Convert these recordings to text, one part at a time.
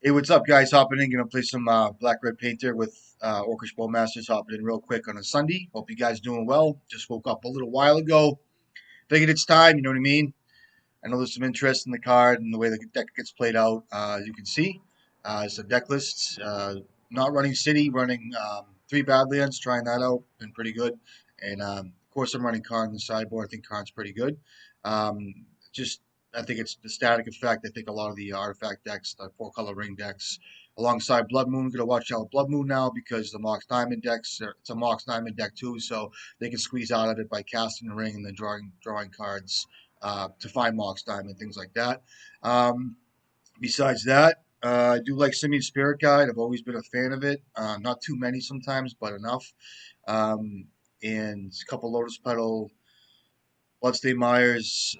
Hey, what's up, guys? Hopping in, gonna play some Black Red Painter with Orcish Bowmasters. Hopping in real quick on a Sunday. Hope you guys doing well. Just woke up a little while ago. Figured it's time. You know what I mean? I know there's some interest in the card and the way the deck gets played out. As you can see, it's a deck list. Not running City, running 3 Badlands. Trying that out, been pretty good. And of course, I'm running Karn in the sideboard. I think Karn's pretty good. Just I think it's the static effect. I think a lot of the artifact decks, the 4-color ring decks, alongside Blood Moon, gonna watch out with Blood Moon now because the Mox Diamond decks. It's a Mox Diamond deck too, so they can squeeze out of it by casting the ring and then drawing cards to find Mox Diamond, things like that. Besides that, I do like Simian Spirit Guide. I've always been a fan of it. Not too many sometimes, but enough. Um, and a couple Lotus Petal, Bloodstained Myers.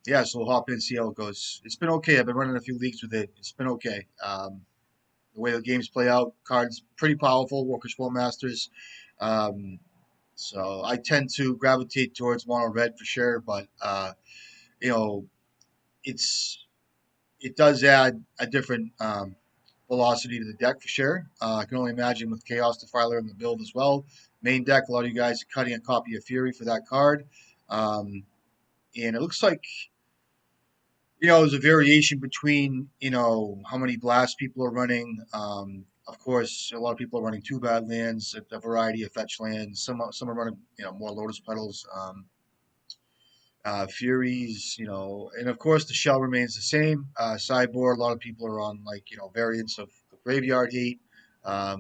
Yeah, so we'll hop in and see how it goes. It's been okay. I've been running a few leagues with it. It's been okay. The way the games play out, cards pretty powerful. Orcish Bowmasters. Um, so I tend to gravitate towards mono red for sure, but you know, it's it does add a different velocity to the deck for sure. I can only imagine with Chaos Defiler in the build as well. Main deck, a lot of you guys are cutting a copy of Fury for that card. Um, and it looks like, there's a variation between, how many blasts people are running. Of course, a lot of people are running 2 Badlands, a variety of fetch lands. Some are running, more Lotus Petals. Furies, and of course the shell remains the same. Sideboard, a lot of people are on like variants of Graveyard Hate.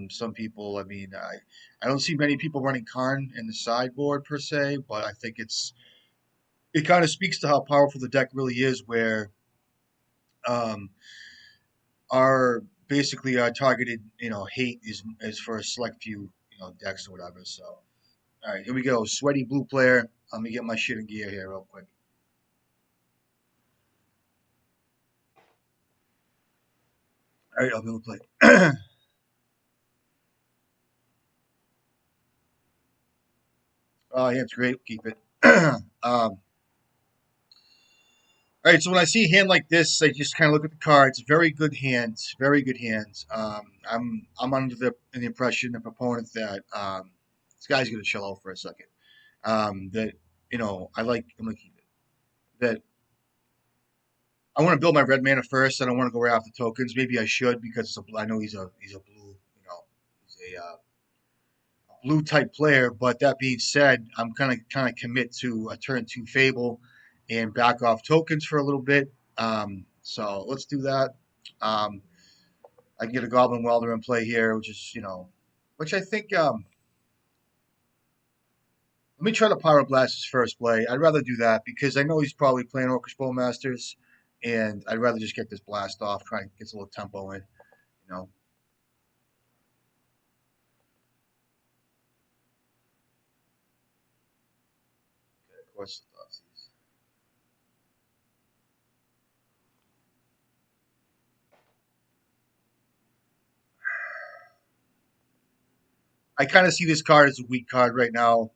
Some people, I don't see many people running Karn in the sideboard per se, but I think it kind of speaks to how powerful the deck really is, where um, our basically our targeted hate is for a select few decks or whatever. So all right, here we go. Sweaty blue player. Let me get my shit in gear here real quick. All right, I'll be able to play. Oh, yeah, it's great. Keep it. All right, so when I see a hand like this, I just kind of look at the cards. Very good hands. Very good hands. I'm under the impression, the proponent that this guy's gonna chill out for a second. That I like. I'm gonna keep it. That I want to build my red mana first. I don't want to go right after tokens. Maybe I should because I know he's a blue. He's a blue type player. But that being said, I'm kind of commit to a turn 2 Fable and back off tokens for a little bit. So let's do that. Um, I can get a Goblin Welder in play here, which is which I think. Let me try to Pyroblast his first play. I'd rather do that because I know he's probably playing Orcish Bowmasters, and I'd rather just get this blast off, try and get a little tempo in. You know, of course. I kind of see this card as a weak card right now.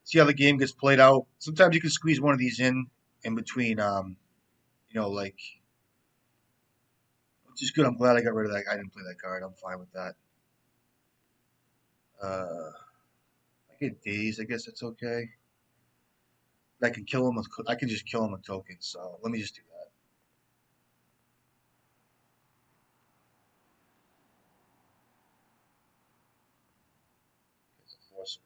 See how the game gets played out. Sometimes you can squeeze one of these in between. Like which is good. I'm glad I got rid of that. I didn't play that card. I'm fine with that. I get days. I guess that's okay. I can kill him with. I can just kill him with tokens. So let me just do that. Force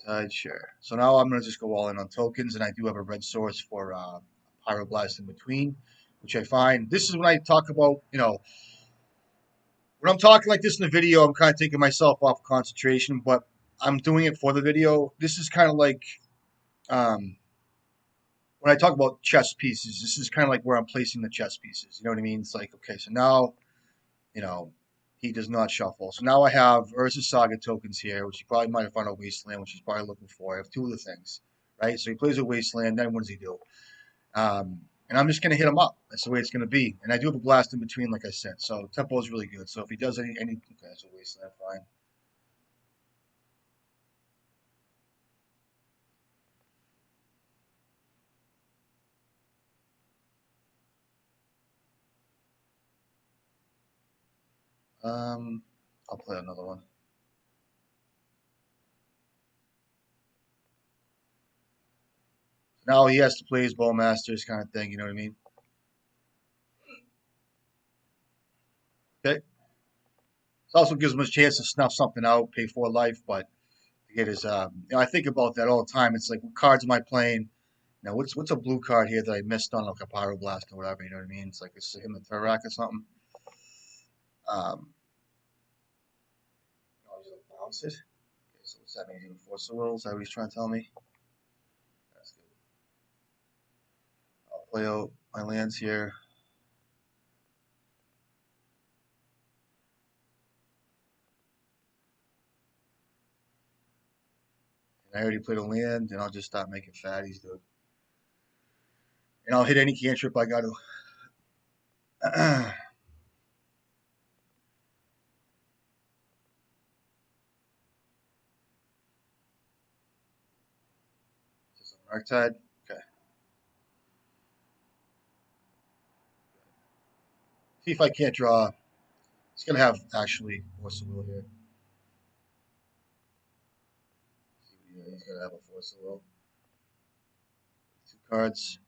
Tide, sure. So now I'm gonna just go all in on tokens, and I do have a red source for Pyroblast in between, which I find this is when I talk about when I'm talking like this in the video, I'm kind of taking myself off concentration, but I'm doing it for the video. This is kind of like um, when I talk about chess pieces. This is kind of like where I'm placing the chess pieces. You know what I mean? It's like okay, so now you know he does not shuffle. So now I have Urza Saga tokens here, which he probably might have found a Wasteland, which he's probably looking for. I have 2 of the things, right? So he plays a Wasteland. Then what does he do? And I'm just going to hit him up. That's the way it's going to be. And I do have a blast in between, like I said. So tempo is really good. So if he does any okay, that's a Wasteland, fine. I'll play another one. Now he has to play his Bowmasters kind of thing, you know what I mean? Okay. It also gives him a chance to snuff something out, pay for life, but to get his, I think about that all the time. It's like, what cards am I playing? Now, what's a blue card here that I missed on, like a Pyroblast or whatever, you know what I mean? It's like it's in the Turrak or something. Oh, he's gonna bounce it. Okay, so what's that mean? He's gonna force the will? Is that what he's trying to tell me? That's good. I'll play out my lands here. And I already played a land, and I'll just stop making fatties, dude. And I'll hit any cantrip I got to. Just a Arctide. Okay. See if I can't draw. He's gonna have actually force of will here. Yeah, he's gonna have a force of will. Two cards.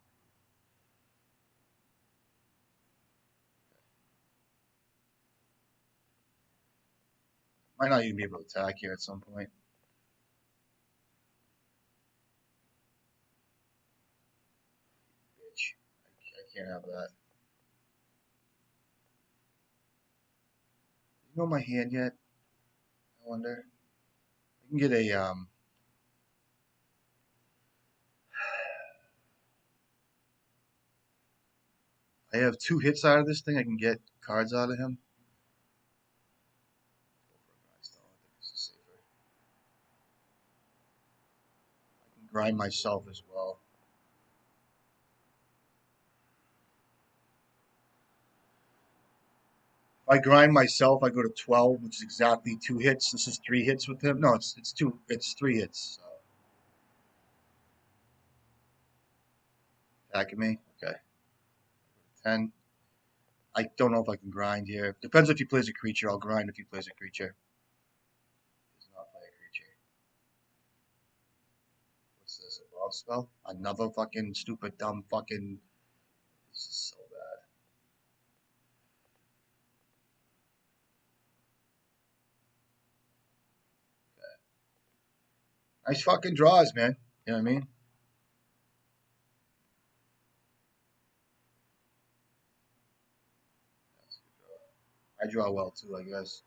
Might not even be able to attack here at some point. Bitch. I can't have that. You know my hand yet? I wonder. I can get a I have 2 hits out of this thing. I can get cards out of him. I think this is safer. I can grind myself as well. If I grind myself, I go to 12, which is exactly 2 hits. This is 3 hits with him. No, it's 3 hits. So. Attacking me. Okay. 10. I don't know if I can grind here. Depends if he plays a creature. I'll grind if he plays a creature. Does not play a creature. What's this? A broad spell? Another fucking stupid, dumb fucking. This is so bad. Okay. Nice fucking draws, man. You know what I mean? I draw well too, I guess.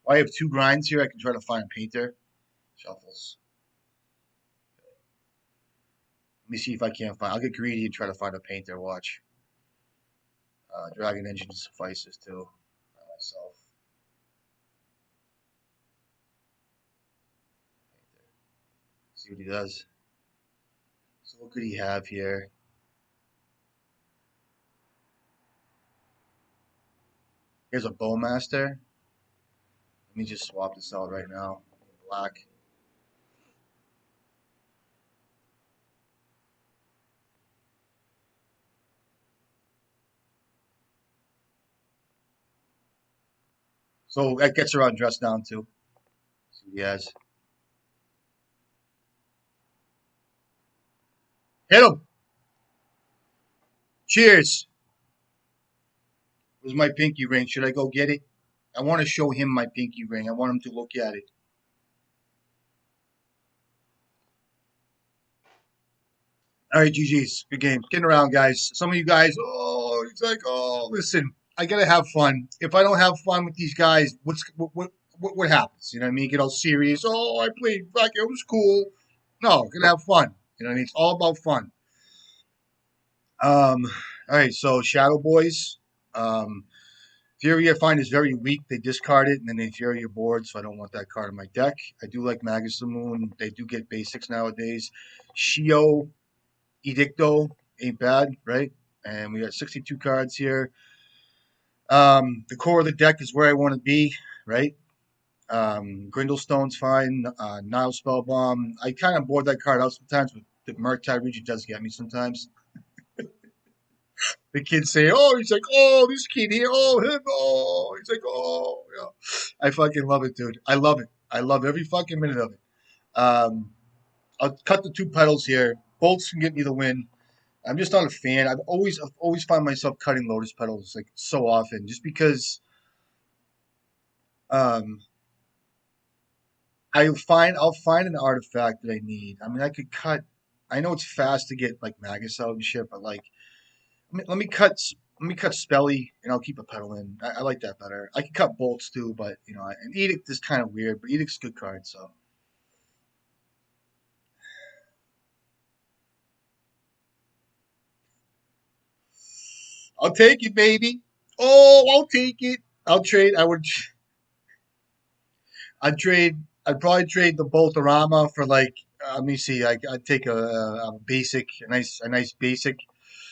I have 2 grinds here. I can try to find a painter. Shuffles. Let me see if I can't find. I'll get greedy and try to find a painter. Watch. Dragon Engine suffices too. By myself. Painter. See what he does. So what could he have here? Here's a Bowmaster. Let me just swap this out right now. Black. So that gets her undressed down too. See what he has. Hit him. Cheers. Where's my pinky ring? Should I go get it? I want to show him my pinky ring. I want him to look at it. All right, GG's. Good game. Getting around, guys. Some of you guys, oh, it's like, oh, listen, I gotta have fun. If I don't have fun with these guys, what happens? You know what I mean? Get all serious. Oh, I played. Fuck, it was cool. No, gonna have fun. You know what I mean? It's all about fun. All right. So Shadow Boys. Um, Fury I find is very weak. They discard it and then they Fury your board, so I don't want that card in my deck. I do like Magus the Moon. They do get basics nowadays. Shio Edicto ain't bad, right? And we got 62 cards here. The core of the deck is where I want to be, right? Grindlestone's fine. Nile Spellbomb. I kind of board that card out sometimes, but the Murktide region does get me sometimes. The kids say, "Oh, he's like, oh, this kid here, oh him, oh." He's like, "Oh, yeah." I fucking love it, dude. I love it. I love every fucking minute of it. Um, I'll cut the two pedals here. Bolts can get me the win. I'm just not a fan. I've always found myself cutting Lotus petals like so often, just because um, I'll find an artifact that I need. I mean, I could cut. I know it's fast to get like Magus out and shit, but like, let me cut Spelly, and I'll keep a pedal in. I like that better. I can cut bolts too, but and Edict is kind of weird, but Edict's a good card, so I'll take it, baby. Oh, I'll take it. I'll trade. I'd probably trade the Boltorama for like. Let me see. I'd take a basic, a nice basic.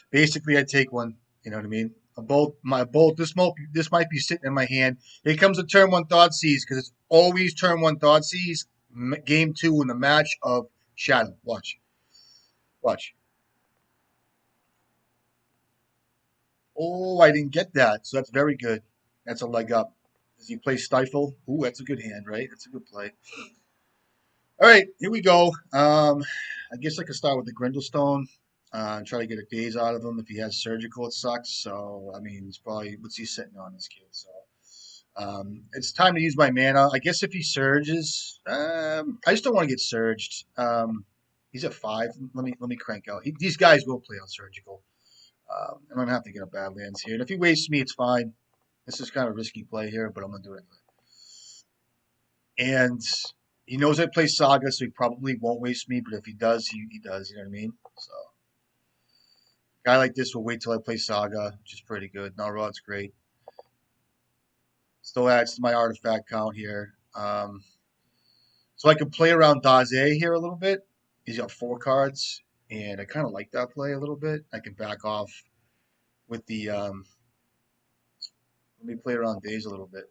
Basically, I'd take one. You know what I mean? A bolt. My bolt. This might be sitting in my hand. Here comes a turn one thought seize because it's always turn one thought seize. Game two in the match of Shadow. Watch. Watch. Oh, I didn't get that. So that's very good. That's a leg up. Does he play Stifle? Ooh, that's a good hand, right? That's a good play. All right, here we go. I guess I could start with the Grindlestone. Try to get a daze out of him. If he has surgical, it sucks. So I mean, it's probably what's he sitting on, this kid. So it's time to use my mana. I guess if he surges, I just don't want to get surged. He's at 5. Let me crank out. These guys will play on surgical. I'm gonna have to get a Badlands here. And if he wastes me, it's fine. This is kind of a risky play here, but I'm gonna do it anyway. And he knows I play Saga, so he probably won't waste me. But if he does, he does. You know what I mean? So a guy like this will wait till I play Saga, which is pretty good. Nalrod's great. Still adds to my artifact count here. So I can play around Daze here a little bit. He's got 4 cards, and I kind of like that play a little bit. I can back off with the. Let me play around Daze a little bit.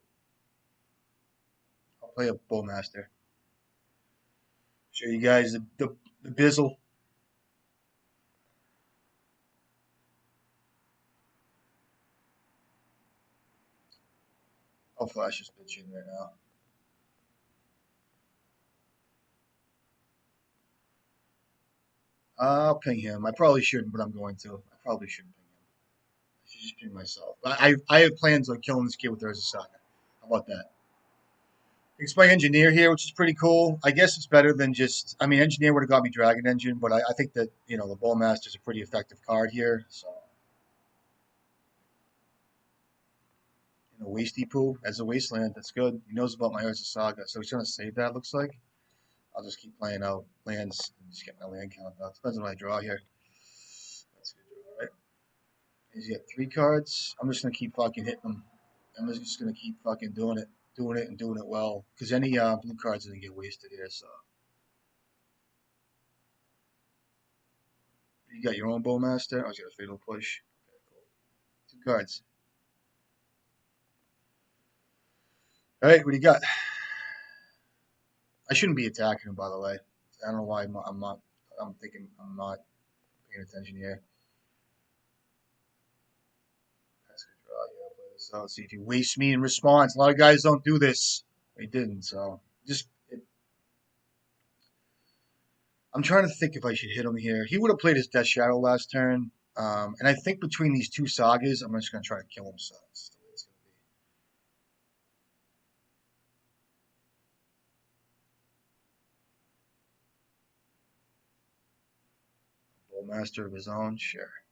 I'll play a Bowmaster. Show you guys the bizzle. I'll flash this bitch in right now. I'll ping him. I probably shouldn't, but I'm going to. I probably shouldn't ping him. I should just ping myself. I have plans on killing this kid with Urza Saga. How about that? It's my engineer here, which is pretty cool. I guess it's better than just. I mean, engineer would have got me Dragon Engine, but I think that the Bowmaster is a pretty effective card here. So Wasty Poo as a wasteland. That's good. He knows about my Urza Saga, so he's gonna save that. Looks like. I'll just keep playing out lands and just get my land count up. Depends on what I draw here. That's a good draw, right? He's got 3 cards. I'm just gonna keep fucking hitting them. I'm just gonna keep fucking doing it, and doing it well. Because any blue cards are gonna get wasted here. So you got your own Bowmaster. I was got a Fatal Push. Okay, cool. 2 cards. All right, what do you got? I shouldn't be attacking him, by the way. I don't know why I'm not. I'm thinking I'm not paying attention here. That's a good draw. Yeah, I'll play this out. See if he wastes me in response. A lot of guys don't do this. He didn't, so just. I'm trying to think if I should hit him here. He would have played his Death Shadow last turn, and I think between these 2 sagas, I'm just gonna try to kill him. So that's the way it's gonna be. Bowmaster of his own, sure.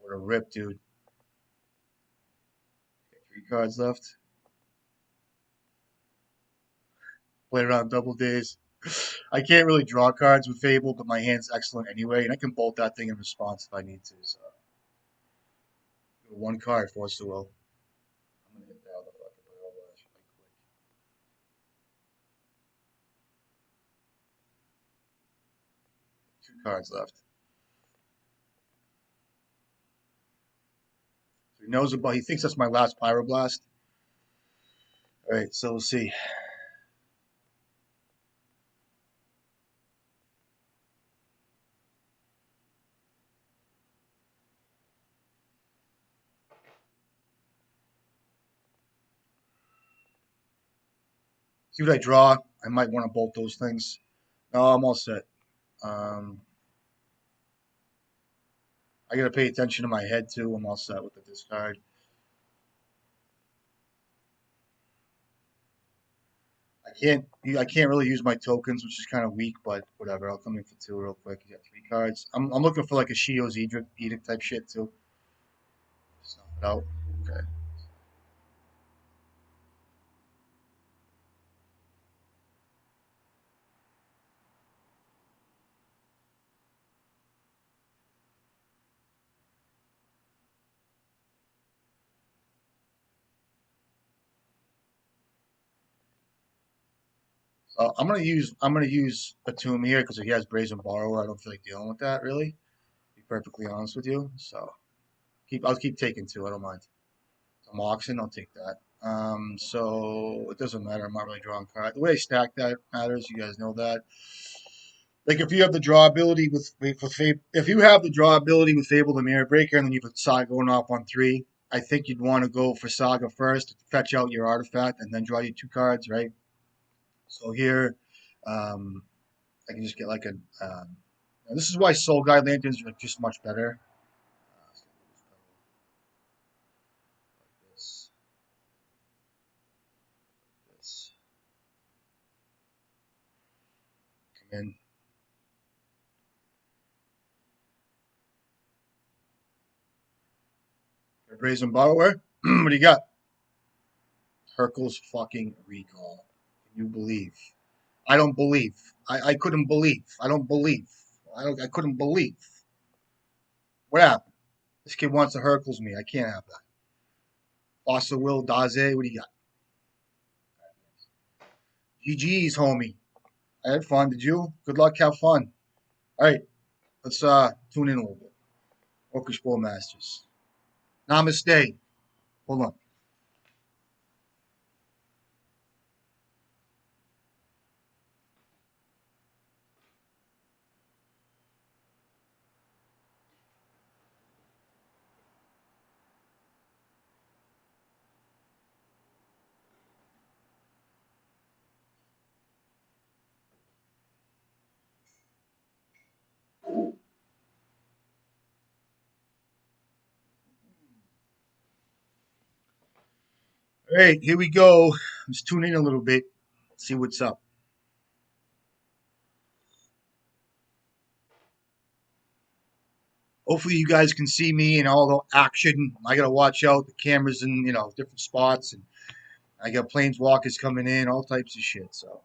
What a rip, dude. 3 cards left. Play around double days. I can't really draw cards with Fable, but my hand's excellent anyway, and I can bolt that thing in response if I need to. So, 1 card, Force the Will. I'm gonna hit that with a fucking Pyroblast right quick. 2 cards left. So he knows about. He thinks that's my last Pyroblast. All right, so we'll see. See what I draw. I might want to bolt those things. No, I'm all set. I gotta pay attention to my head too. I'm all set with the discard. I can't really use my tokens, which is kind of weak, but whatever. I'll come in for 2 real quick. You got 3 cards. I'm looking for like a Sheod's Edict type shit too. Snuff it out. Okay. I'm gonna use a tomb here because he has Brazen Borrower. I don't feel like dealing with that really. To be perfectly honest with you. So I'll keep taking 2. I don't mind. I'm Oxen, I'll take that. So it doesn't matter. I'm not really drawing cards. The way I stack that matters. You guys know that. Like if you have the draw ability if you have the draw ability with Fable the Mirror Breaker, and then you have Saga going off on 3, I think you'd want to go for Saga first, fetch out your artifact, and then draw you 2 cards, right? So here, I can just get like a. This is why Soul Guide Lanterns are just much better. Like this. Come in. Brazen Borrower. What do you got? Hercule's fucking Recall. Can you believe? I don't believe. I couldn't believe. I don't believe. I couldn't believe. What happened? This kid wants to Hercules me. I can't have that. Fossil Will, Daze, what do you got? GG's, homie. I had fun. Did you? Good luck. Have fun. All right. Let's tune in a little bit. Orcish Bowmasters. Namaste. Hold on. All right, here we go. Let's tune in a little bit. See what's up. Hopefully you guys can see me and all the action. I gotta watch out. The cameras in different spots, and I got planeswalkers coming in, all types of shit. So,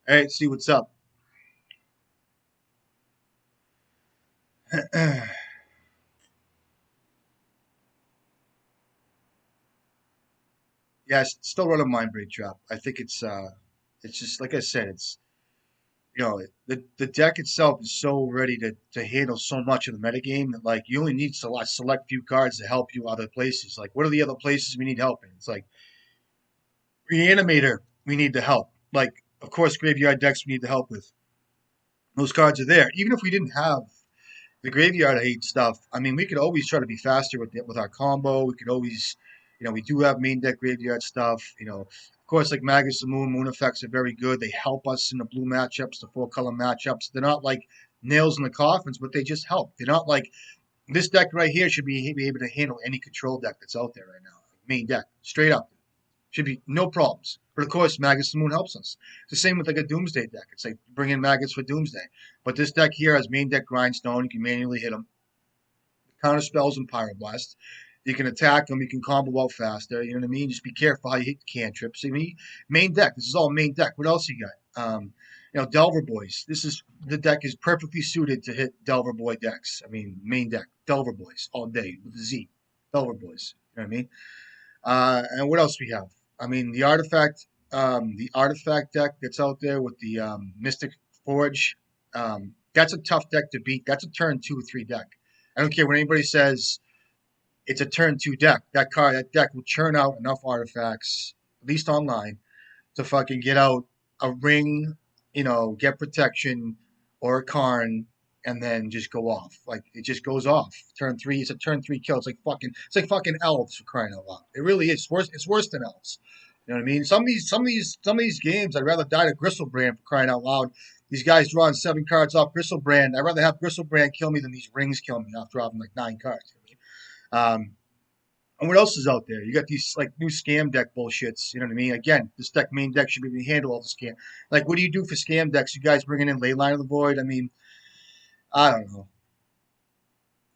all right, see what's up. Yes, still run a mind break trap. I think it's just like I said, it's the deck itself is so ready to handle so much of the metagame that like you only need to select few cards to help you other places. Like what are the other places we need help in? It's like Reanimator, we need the help. Like of course, graveyard decks we need the help with. Those cards are there. Even if we didn't have the graveyard hate stuff, I mean, we could always try to be faster with our combo. We could always, we do have main deck graveyard stuff. Of course, like Magus the Moon effects are very good. They help us in the blue matchups, the 4-color matchups. They're not like nails in the coffins, but they just help. They're not like this deck right here should be able to handle any control deck that's out there right now. Main deck, straight up. Should be no problems. But of course, Magus the Moon helps us. It's the same with like a Doomsday deck. It's like bring in Maggots for Doomsday. But this deck here has main deck Grindstone. You can manually hit them. Counter spells and Pyroblast. You can attack them. You can combo out faster. You know what I mean? Just be careful how you hit cantrips. I mean, main deck. This is all main deck. What else you got? Delver Boys. The deck is perfectly suited to hit Delver Boy decks. I mean, main deck. Delver Boys all day with a Z. Delver Boys. You know what I mean? And what else we have? I mean, the artifact deck that's out there with the Mystic Forge. That's a tough deck to beat. That's a turn 2 or 3 deck. I don't care what anybody says. It's a turn 2 deck. That deck will churn out enough artifacts, at least online, to fucking get out a ring, get protection or a Karn, and then just go off. Like it just goes off. Turn 3, it's a turn 3 kill. It's like fucking elves for crying out loud. It really is. It's worse than elves. You know what I mean? Some of these games, I'd rather die to Gristlebrand for crying out loud. These guys drawing 7 cards off Gristlebrand. I'd rather have Gristlebrand kill me than these rings kill me after dropping like 9 cards. And what else is out there? You got these like new scam deck bullshits. You know what I mean? Again, this main deck should be able to handle all the scam. Like, what do you do for scam decks? You guys bringing in Leyline of the Void? I mean, I don't know.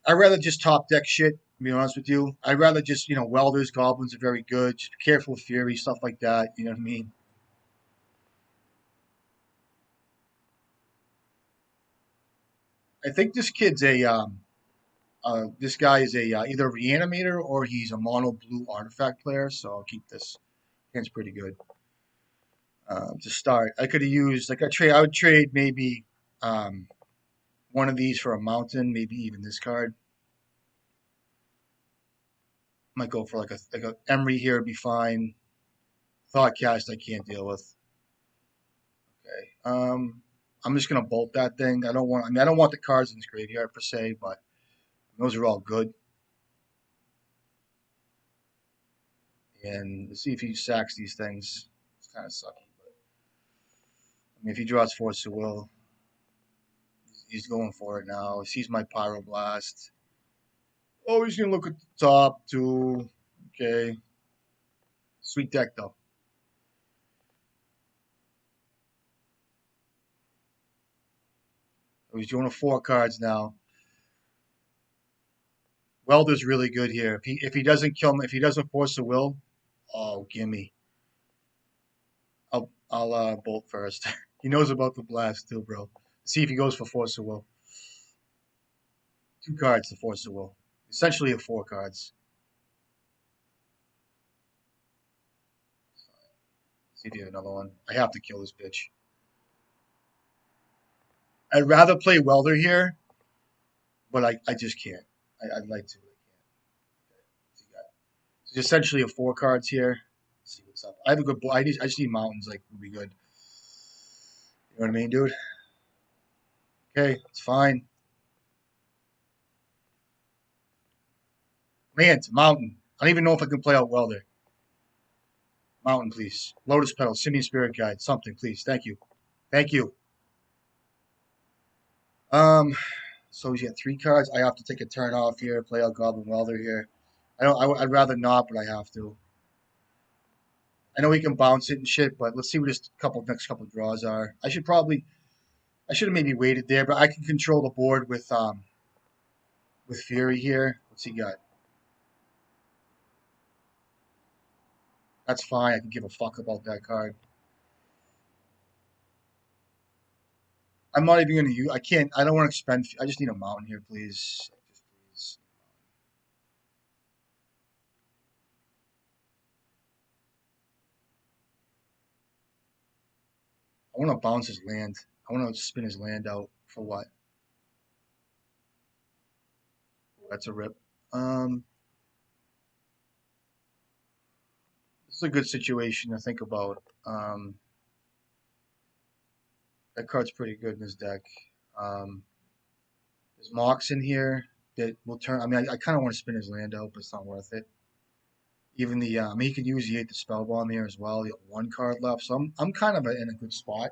I'd rather just top deck shit. To be honest with you, I'd rather just welders, goblins are very good. Just be careful of fury, stuff like that. You know what I mean? I think this kid's this guy is either a reanimator or he's a mono blue artifact player. So I'll keep this. It's pretty good. To start. I could have used I would trade maybe one of these for a mountain, maybe even this card. Might go for like a Emery here would be fine. Thoughtcast I can't deal with. Okay. I'm just gonna bolt that thing. I don't want the cards in this graveyard per se, but those are all good. And let's see if he sacks these things. It's kind of sucky, but I mean if he draws Force of Will, he's going for it now. He sees my Pyroblast. Oh, he's gonna look at the top too. Okay. Sweet deck though. So he's doing 4 cards now. Welder's really good here. If he doesn't kill him, if he doesn't force a will, oh gimme. I'll bolt first. He knows about the blast too, bro. See if he goes for force of will. 2 cards to force of will. Essentially a 4 cards. See if you have another one. I have to kill this bitch. I'd rather play Welder here, but I just can't. I'd like to. It's essentially a 4 cards here. Let's see what's up. I have a good boy. I just need mountains. Like would be good. You know what I mean, dude? Okay, it's fine. Land, mountain. I don't even know if I can play out Welder. Mountain, please. Lotus Petal, Simian Spirit Guide, something, please. Thank you. Thank you. Um, so he's got 3 cards. I have to take a turn off here, play out Goblin Welder here. I'd rather not, but I have to. I know he can bounce it and shit, but let's see what his next couple draws are. I should have maybe waited there, but I can control the board with Fury here. What's he got? That's fine. I can give a fuck about that card. I'm not even gonna use. I can't. I don't want to expend. I just need a mountain here, please. Just please. I want to bounce his land. I want to spin his land out for what? That's a rip. This is a good situation to think about. That card's pretty good in his deck. There's Mox in here that will turn. I mean, I kind of want to spin his land out, but it's not worth it. Even the, I mean, he could use the 8 to spell bomb here as well. He got 1 card left, so I'm kind of in a good spot.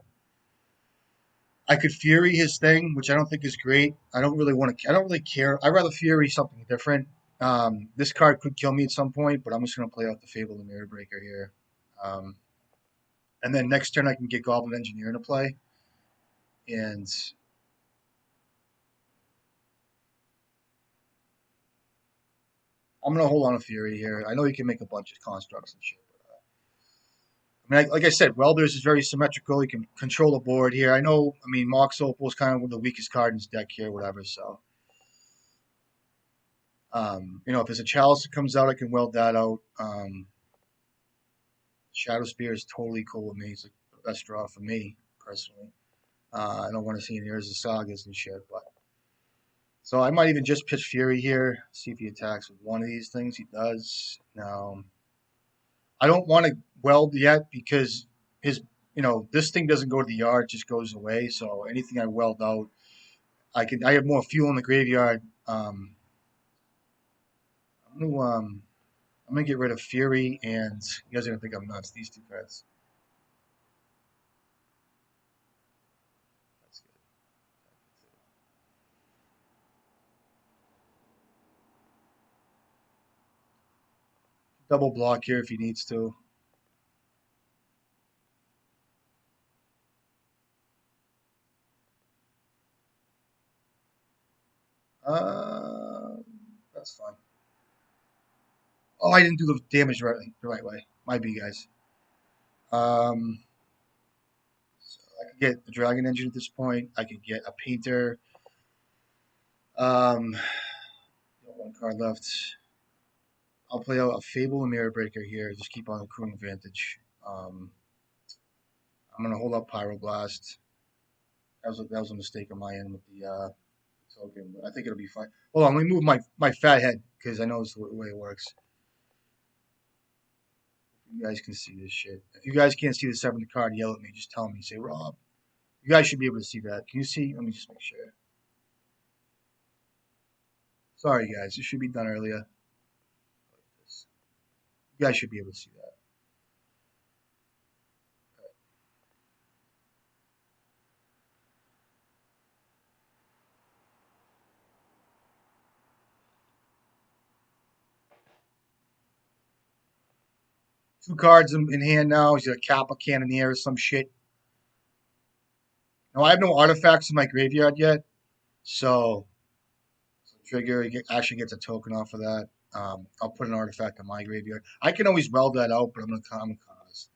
I could Fury his thing, which I don't think is great. I don't really want to. I don't really care. I'd rather Fury something different. This card could kill me at some point, but I'm just going to play out the Fable the Mirror Breaker here. Um, and then next turn I can get Goblin Engineer into play, and I'm going to hold on to Fury here. I know he can make a bunch of constructs and shit. I mean, like I said, Welders is very symmetrical. He can control the board here. I know. I mean, Mox Opal is kind of the weakest card in his deck here, whatever. So, you know, if there's a Chalice that comes out, I can weld that out. Shadow Spear is totally cool with me. It's like the best draw for me personally. I don't want to see any Ears of Sagas and shit, but so I might even just pitch Fury here, see if he attacks with one of these things. He does. Now, I don't want to weld yet because his, you know, this thing doesn't go to the yard, it just goes away. So anything I weld out, I have more fuel in the graveyard. I'm gonna I'm gonna get rid of Fury, and you guys are gonna think I'm nuts. These 2 cards. That's good. Double block here if he needs to. Uh, that's fine. Oh, I didn't do the damage the right way. Might be, guys. So I could get the Dragon Engine at this point. I could get a Painter. Um, 1 card left. I'll play out a Fable and Mirror Breaker here. Just keep on accruing advantage. I'm gonna hold up Pyroblast. That was a mistake on my end with the token, but I think it'll be fine. Hold on, let me move my fat head because I know it's the way it works. You guys can see this shit. If you guys can't see the 7th card, yell at me. Just tell me. Say, Rob. You guys should be able to see that. Can you see? Let me just make sure. Sorry, guys. This should be done earlier. You guys should be able to see that. 2 cards in hand now. He's got a Kappa Cannoneer or some shit. Now, I have no artifacts in my graveyard yet. So trigger, he actually gets a token off of that. I'll put an artifact in my graveyard. I can always weld that out, but I'm gonna cause.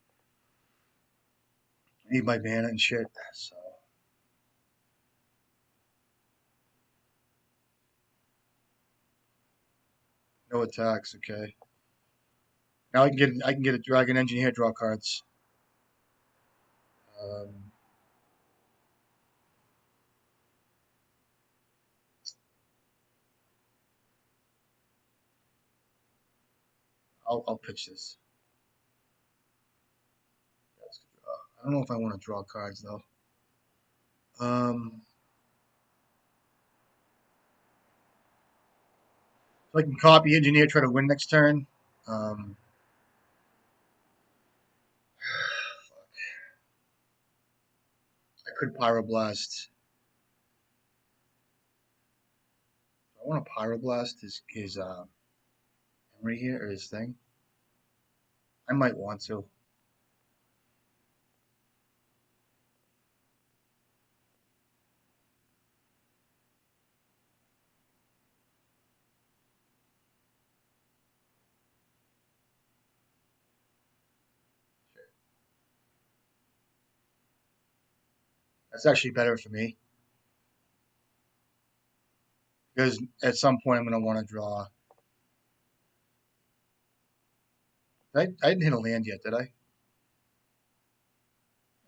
I need my mana and shit. So no attacks. Okay. Now I can get a Dragon Engineer, draw cards. Um, I'll pitch this. I don't know if I want to draw cards though. So I can copy Engineer, try to win next turn. Um, I could Pyroblast. I want to Pyroblast his Emery here or his thing. I might want to. That's actually better for me because at some point I'm going to want to draw. I didn't hit a land yet, did I?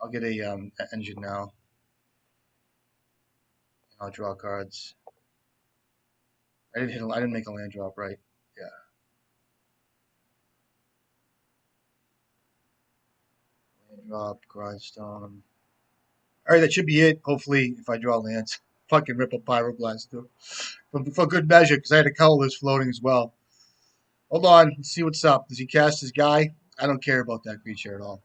I'll get a engine now. I'll draw cards. I didn't make a land drop, right? Yeah. Land drop, grindstone. All right, that should be it. Hopefully, if I draw lands, fucking rip a Pyroblast too, for good measure, because I had a colorless floating as well. Hold on, let's see what's up. Does he cast his guy? I don't care about that creature at all.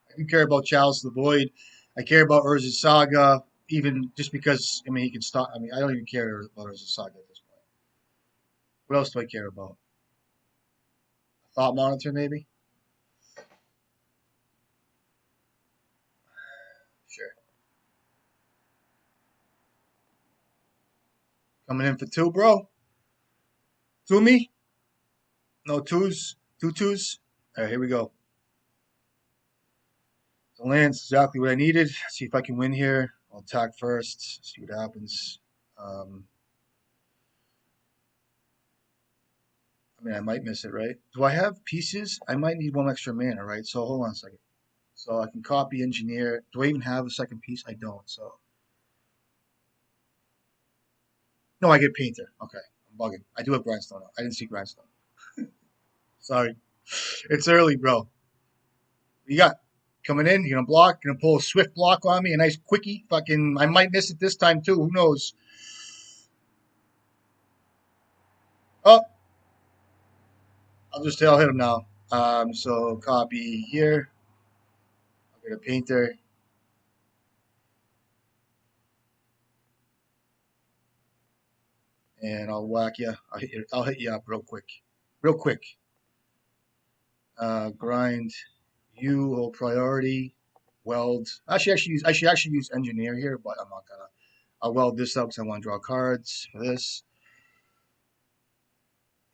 I do care about Chalice of the Void. I care about Urza's Saga, even just because, I mean, he can stop. I mean, I don't even care about Urza's Saga at this point. What else do I care about? A Thought Monitor, maybe? Sure. Coming in for two, bro. Two me? No twos? Two twos? All right, here we go. The land's exactly what I needed. See if I can win here. I'll attack first. See what happens. I mean, I might miss it, right? Do I have pieces? I might need one extra mana, right? So hold on a second. So I can copy engineer. Do I even have a second piece? I don't. So no, I get painter. Okay, I'm bugging. I do have grindstone. I didn't see grindstone. Sorry, it's early, bro. You got coming in. You're gonna block. You're gonna pull a swift block on me. A nice quickie. Fucking. I might miss it this time too. Who knows? Oh, I'll hit him now. So copy here. I'll get a painter. And I'll whack you. I'll hit you up real quick. Real quick. Grind. You hold priority. Weld. I should actually use engineer here, but I'm not gonna. I'll weld this up because I want to draw cards for this.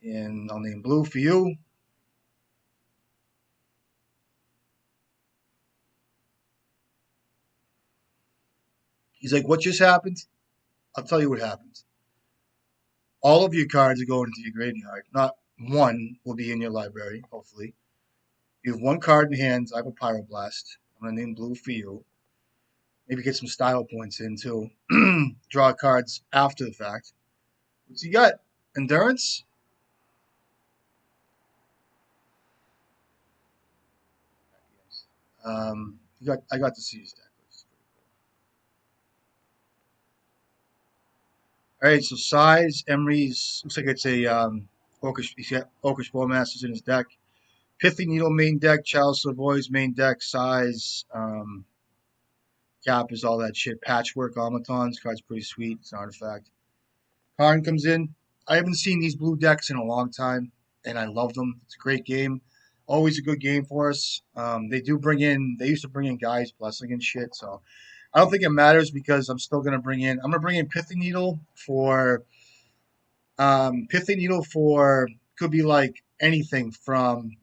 And I'll name blue for you. He's like, what just happened? I'll tell you what happened. All of your cards are going into your graveyard. Not one will be in your library, hopefully. You have one card in hand. I have a Pyroblast. I'm going to name blue for you. Maybe get some style points in too. Draw cards after the fact. What's he got? Endurance? I got to see his deck. All right, so size, Emery's looks like it's a Orcish. He's got Orcish Bowmasters in his deck. Pithy Needle main deck, Chalice of Voids main deck, size, cap is all that shit. Patchwork automatons, card's pretty sweet. It's an artifact. Karn comes in. I haven't seen these blue decks in a long time, and I love them. It's a great game. Always a good game for us. They used to bring in guys blessing and shit, so I don't think it matters because I'm gonna bring in Pithy Needle for, could be like anything from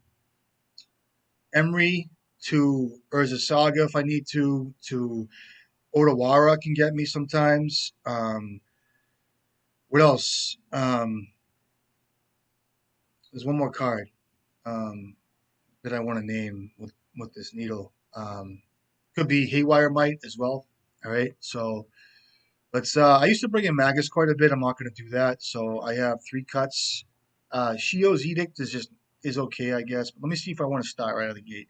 Emery to Urza Saga if I need to Odawara can get me sometimes. What else? There's one more card um, that I want to name with this needle. Could be Haywire Might as well. All right, so let's. I used to bring in Magus quite a bit. I'm not going to do that. So I have three cuts. Shio's Edict is okay, I guess. But let me see if I want to start right out of the gate.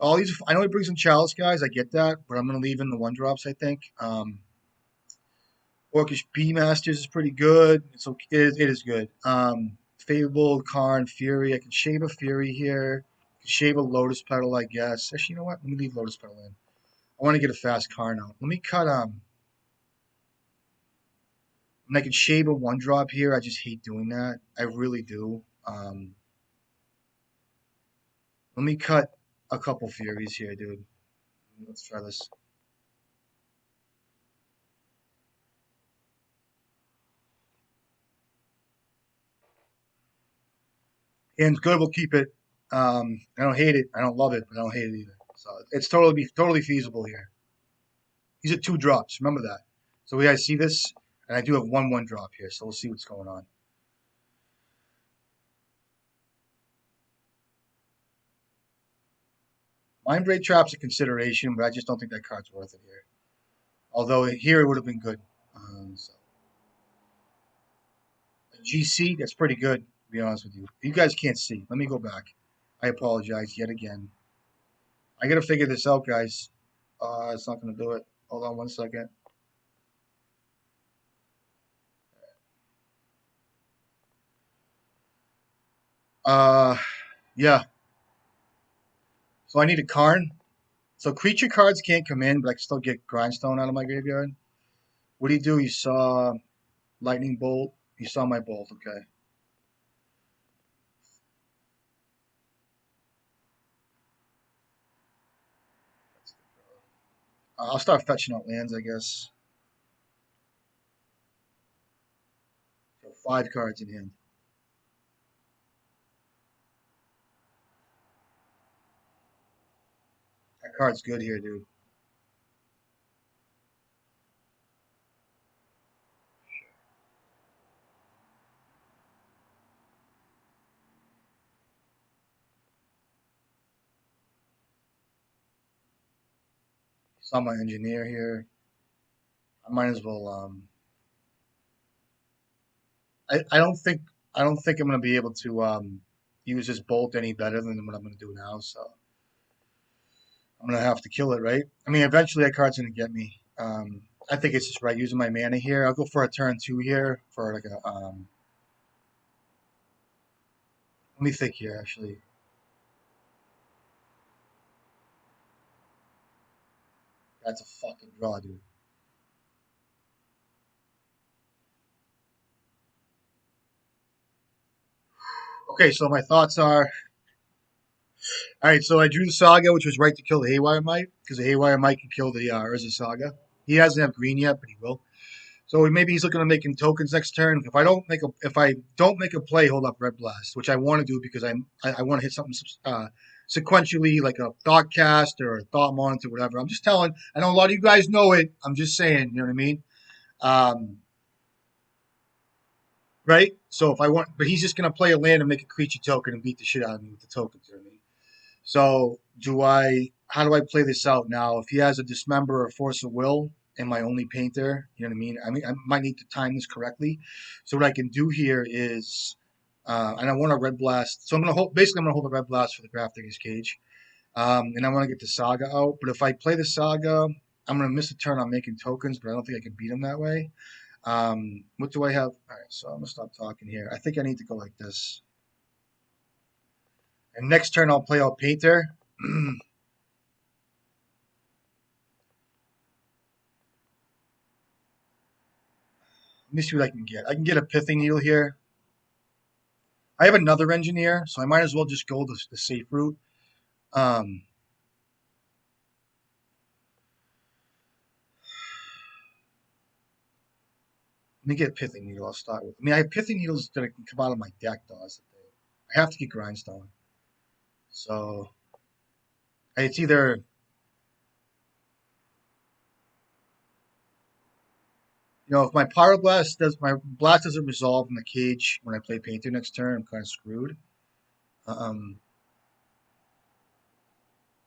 All these, I know he brings in Chalice guys. I get that, but I'm going to leave in the one drops. I think. Orcish Bowmasters is pretty good. It's okay. It is good. Fable, Karn, Fury. I can shave a Fury here. I can shave a Lotus Petal, I guess. Actually, you know what? Let me leave Lotus Petal in. I want to get a fast Karn out. Let me cut and I can shave a one drop here. I just hate doing that. I really do. Let me cut a couple Furies here, dude. Let's try this. And good, we'll keep it. I don't hate it. I don't love it, but I don't hate it either. So it's totally feasible here. These are two drops. Remember that. So we guys see this, and I do have one drop here. So we'll see what's going on. Mind Braid Trap's a consideration, but I just don't think that card's worth it here. Although here it would have been good. So. GC, that's pretty good, to be honest with you. You guys can't see. Let me go back. I apologize yet again. I got to figure this out, guys. It's not going to do it. Hold on 1 second. Yeah. So I need a Karn. So creature cards can't come in, but I can still get Grindstone out of my graveyard. What do you do? You saw Lightning Bolt. You saw my bolt. Okay. I'll start fetching out lands, I guess. So 5 cards in hand. That card's good here, dude. Saw my engineer here. I might as well. I don't think I'm gonna be able to use this bolt any better than what I'm gonna do now. So I'm gonna have to kill it, right? I mean, eventually that card's gonna get me. I think it's just right using my mana here. I'll go for a turn 2 here for like a. Let me think here, actually. That's a fucking draw, dude. Okay, so my thoughts are. All right, so I drew the Saga, which was right to kill the Haywire Mite, because the Haywire Mite can kill the Urza Saga. He doesn't have green yet, but he will. So maybe he's looking to making tokens next turn. If I don't make a play, hold up Red Blast, which I want to do because I want to hit something sequentially, like a Thoughtcast or a Thought Monitor, whatever. I'm just telling. I know a lot of you guys know it. I'm just saying. You know what I mean? Um, right? So if I want, but he's just gonna play a land and make a creature token and beat the shit out of me with the tokens. You know what I mean? So do I? How do I play this out now? If he has a Dismember or Force of Will and my only painter, you know what I mean? I mean, I might need to time this correctly. So what I can do here is, and I want a Red Blast. So I'm gonna hold. Basically, I'm gonna hold a Red Blast for the Grafdigger's Cage, and I want to get the Saga out. But if I play the Saga, I'm gonna miss a turn on making tokens, but I don't think I can beat him that way. What do I have? All right, so I'm gonna stop talking here. I think I need to go like this. And next turn I'll play out Painter. Let me see what I can get. I can get a Pithing Needle here. I have another Engineer, so I might as well just go the safe route. Um, Let me get a Pithing Needle. I'll start with. I mean, I have Pithing Needles that can come out of my deck, though. That's the thing. I have to get Grindstone. So it's either. If my Pyroblast does my blast doesn't resolve in the cage when I play Painter next turn, I'm kind of screwed. Um,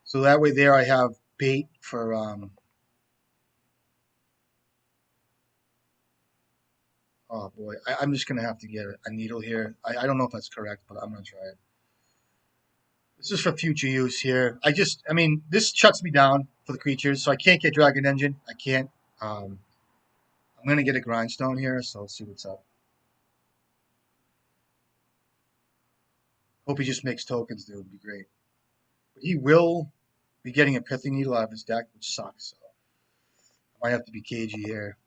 so that way there I have bait for oh boy, I'm just gonna have to get a needle here. I don't know if that's correct, but I'm gonna try it. This is for future use here. I mean, this shuts me down for the creatures, so I can't get Dragon Engine. I can't. Um, I'm gonna get a Grindstone here, so let's see what's up. Hope he just makes tokens, dude. Would be great. But he will be getting a Pithing Needle out of his deck, which sucks. So I might have to be cagey here.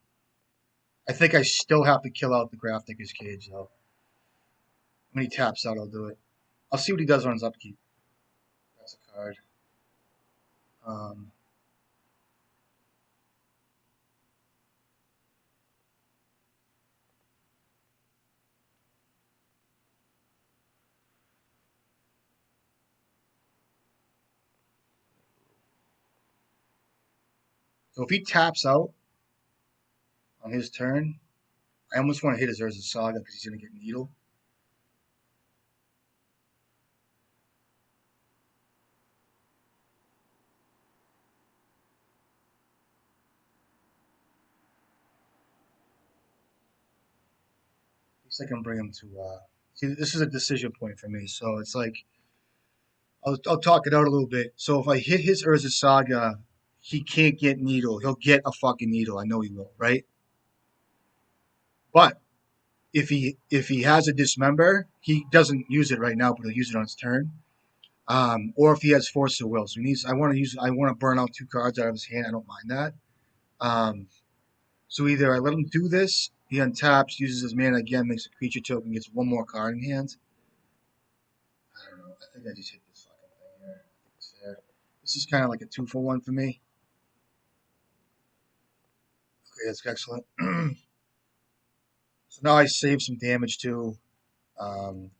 I think I still have to kill out the Grafdigger's Cage, though. When he taps out, I'll do it. I'll see what he does on his upkeep. That's a card. Um, so if he taps out on his turn, I almost want to hit his Urza Saga because he's going to get Needle. At least I can bring him to. See, this is a decision point for me. So it's like I'll talk it out a little bit. So if I hit his Urza Saga, he can't get Needle. He'll get a fucking Needle. I know he will, right? But if he has a Dismember, he doesn't use it right now, but he'll use it on his turn. Or if he has Force of Will. So he needs. I want to burn out 2 cards out of his hand. I don't mind that. So either I let him do this, he untaps, uses his mana again, makes a creature token, gets 1 more card in hand. I don't know. I think I just hit this fucking thing here. I think it's there. This is kind of like a 2-for-1 for me. Okay, that's excellent. So now I save some damage too. Um,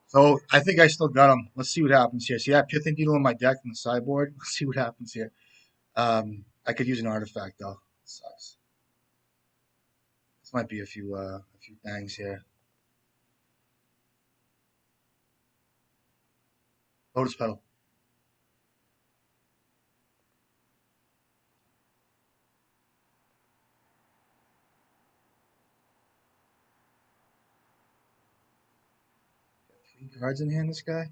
so I think I still got him. Let's see what happens here. See, I have Pithing Needle in my deck in the sideboard. Let's see what happens here. I could use an artifact though. Sucks. This might be a few things here. Lotus Petal. Got 3 cards in hand. This guy.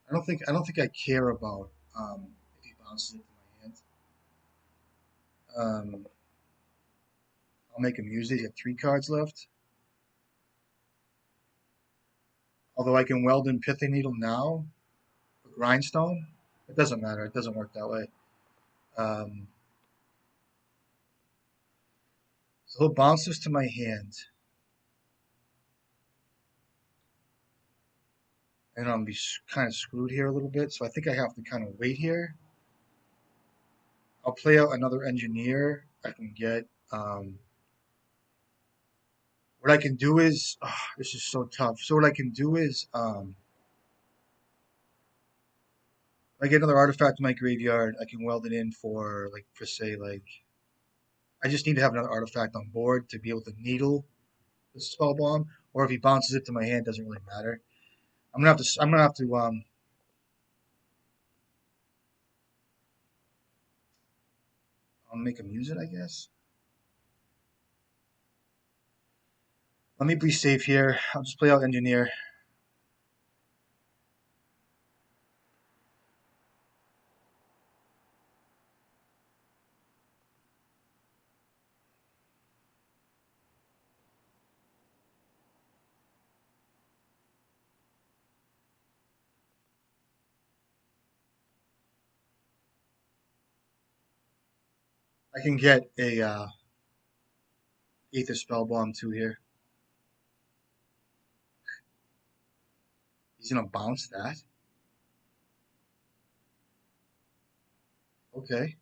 I don't think I care about if he bounces it to my hand. I'll make him use it. He have 3 cards left. Although I can weld in Pithing Needle now, Grindstone. It doesn't matter. It doesn't work that way. Um, so he'll bounce this to my hand, and I'll be kind of screwed here a little bit. So I think I have to kind of wait here. I'll play out another Engineer. I can get. What I can do is, this is so tough. So what I can do is, I get another artifact in my graveyard. I can weld it in for say I just need to have another artifact on board to be able to needle the spell bomb. Or if he bounces it to my hand, doesn't really matter. I'm gonna have to I'll make him use it, I guess. Let me be safe here. I'll just play out Engineer. I can get a Aether Spell Bomb too here. He's gonna bounce that. Okay.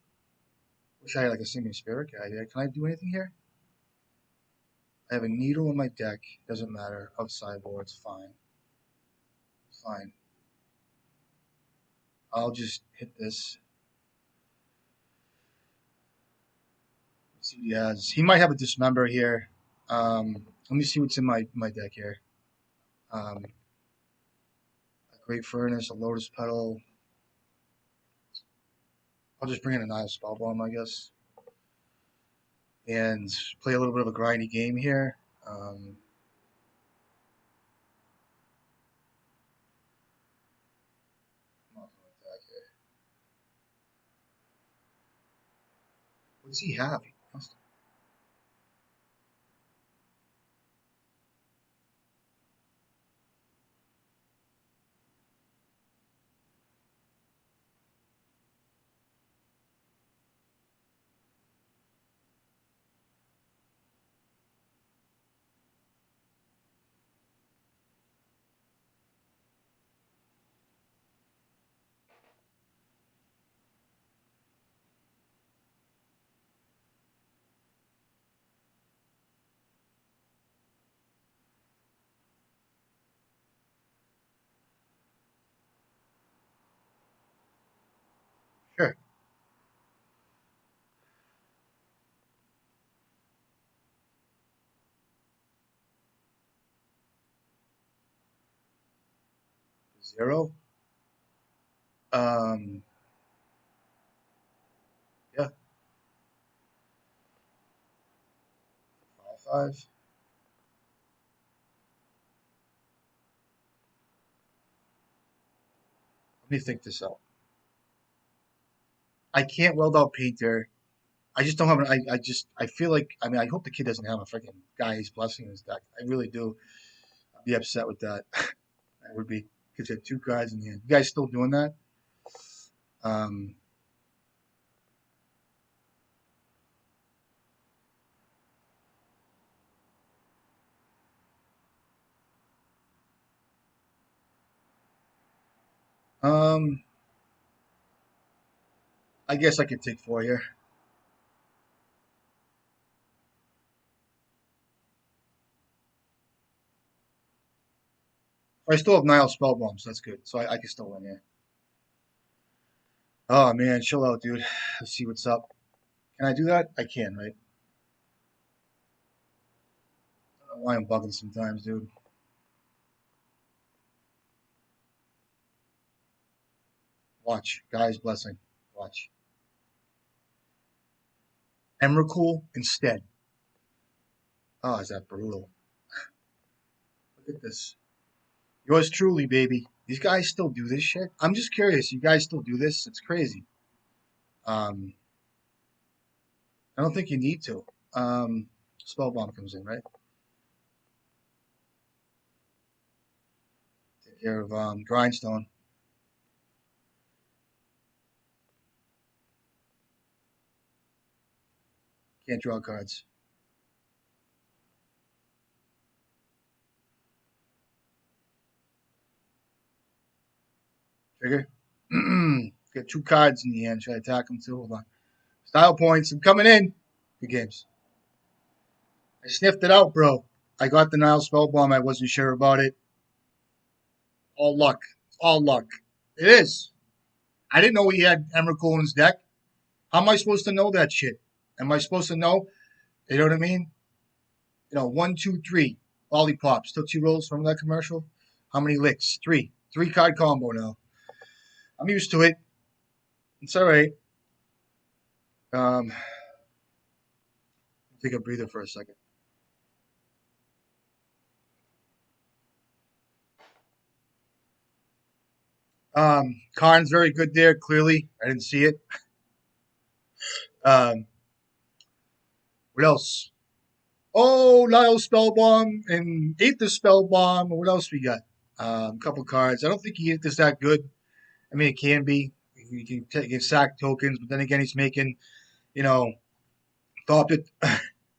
Wish I had like a Singing Spirit guy here. Can I do anything here? I have a needle in my deck. Doesn't matter. Of sideboards. Fine. Fine. I'll just hit this. Let's see what he has. He might have a Dismember here. Let me see what's in my deck here. A Great Furnace, a Lotus Petal. I'll just bring in a Nile Spell Bomb, I guess. And play a little bit of a grindy game here. I'm not going to attack here. What does he have? 0. Yeah, 5/5. Let me think this out. I can't weld out painter. I just don't have an. I feel like. I mean, I hope the kid doesn't have a freaking Guy's Blessing in his deck. I really do. I'd be upset with that. I would be. Because he had 2 cards in the hand. You guys still doing that? Um, um, I guess I could take 4 here. I still have Nile spell bombs. So that's good. So I can still win here. Oh man, chill out, dude. Let's see what's up. Can I do that? I can, right? I don't know why I'm bugging sometimes, dude. Watch. Guy's Blessing. Watch. Emrakul instead. Oh, is that brutal? Look at this. Yours truly, baby. These guys still do this shit? I'm just curious. You guys still do this? It's crazy. Um, I don't think you need to. Spellbomb comes in, right? Take care of Grindstone. Can't draw cards. Trigger. Get 2 cards in the hand. Should I attack them too? Hold on. Style points. I'm coming in. Good games. I sniffed it out, bro. I got the Nile Spellbomb. I wasn't sure about it. All luck. All luck. It is. I didn't know he had Emrakul in his deck. How am I supposed to know that shit? Am I supposed to know? You know what I mean? 1, 2, 3. Lollipops. Tootsie Rolls from that commercial. How many licks? 3. 3-card combo now. I'm used to it. It's all right. Take a breather for a second. Karn's very good there, clearly. I didn't see it. Um, what else? Oh, Lyle Spellbomb and Aether Spellbomb. What else we got? Couple cards. I don't think he is that good. I mean, it can be. You can take sack tokens, but then again, he's making, you know, top it,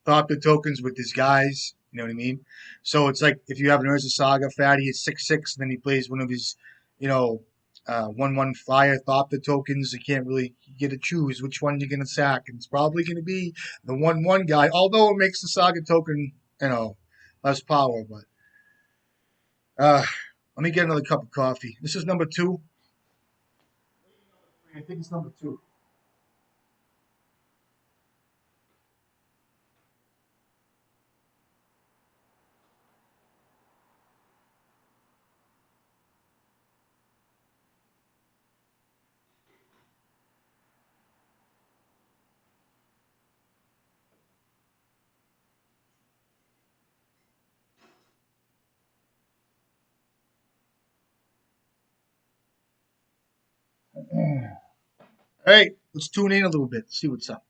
top the tokens with his guys. You know what I mean? So it's like if you have an Urza Saga fatty at 6/6, and then he plays one of his, you know, 1/1 flyer Thopter tokens. You can't really get to choose which one you're gonna sack, and it's probably gonna be the 1/1 guy. Although it makes the Saga token, less power. But uh, let me get another cup of coffee. This is number 2. I think it's number 2. All right, let's tune in a little bit. See what's up.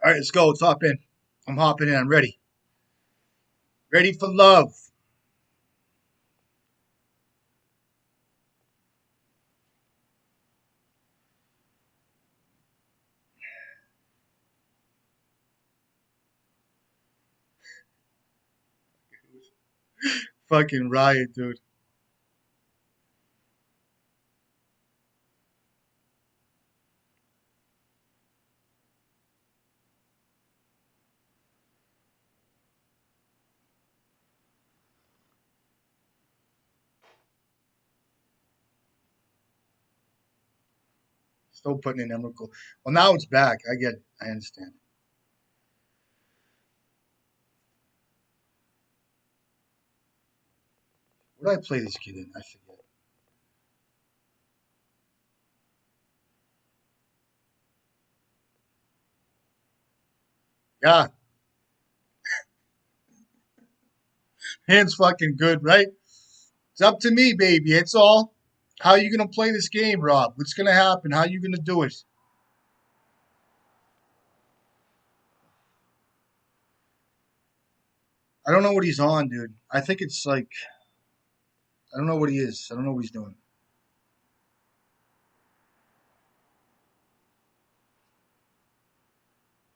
All right, let's go. Let's hop in. I'm hopping in. I'm ready. Ready for love. Fucking riot, dude. Still putting in Emrakul. Well, now it's back. I get it. I understand. What did I play this kid in? I forget. Yeah, hand's fucking good, right? It's up to me, baby. It's all. How are you gonna play this game, Rob? What's gonna happen? How are you gonna do it? I don't know what he's on, dude. I think it's like I don't know what he is. I don't know what he's doing.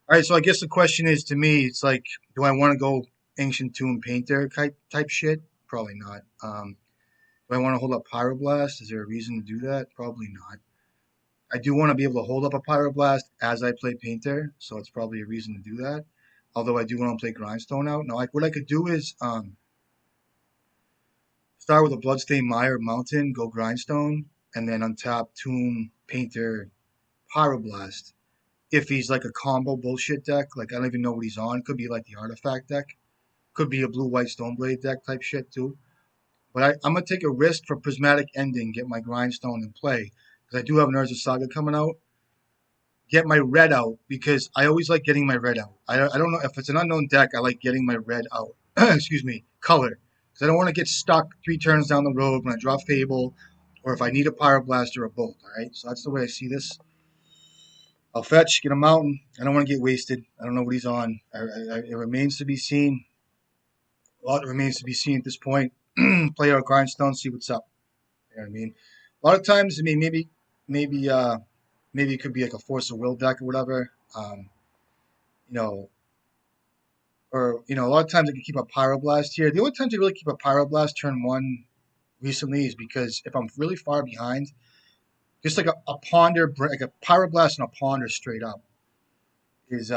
All right, so I guess the question is to me, it's like, do I want to go ancient tomb painter type shit? Probably not. Do I want to hold up pyroblast? Is there a reason to do that? Probably not. I do want to be able to hold up a pyroblast as I play painter, so it's probably a reason to do that. Although I do want to play grindstone out. Now, like what I could do is start with a bloodstained mire mountain, go grindstone, and then untap tomb painter pyroblast. If he's like a combo bullshit deck, like I don't even know what he's on. Could be like the artifact deck. Could be a blue white stoneblade deck type shit too. But I'm gonna take a risk for prismatic ending, get my grindstone in play because I do have an Urza Saga coming out. Get my red out because I always like getting my red out. I don't know if it's an unknown deck. I like getting my red out. Excuse me, color because I don't want to get stuck 3 turns down the road when I draw Fable or if I need a Pyroblast or a Bolt. All right, so that's the way I see this. I'll fetch, get a mountain. I don't want to get wasted. I don't know what he's on. It remains to be seen. A lot remains to be seen at this point. Play our grindstone, see what's up. You know what I mean? A lot of times, I mean, maybe, maybe it could be like a force of will deck or whatever. You know, or a lot of times I can keep a pyroblast here. The only times I really keep a pyroblast turn one recently is because if I'm really far behind, just like a ponder, like a pyroblast and a ponder straight up is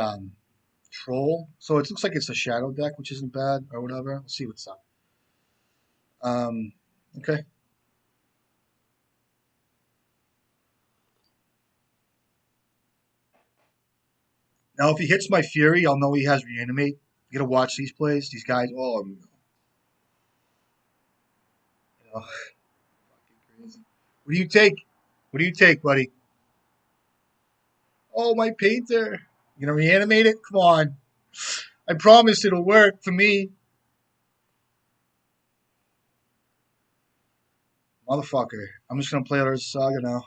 troll. So it looks like it's a shadow deck, which isn't bad or whatever. We'll see what's up. Um, okay. Now, if he hits my Fury, I'll know he has Reanimate. You gotta watch these plays. These guys, oh, fucking crazy. What do you take? What do you take, buddy? Oh, my painter. You gonna reanimate it? Come on. I promise it'll work for me. Motherfucker. I'm just gonna play Urza Saga now.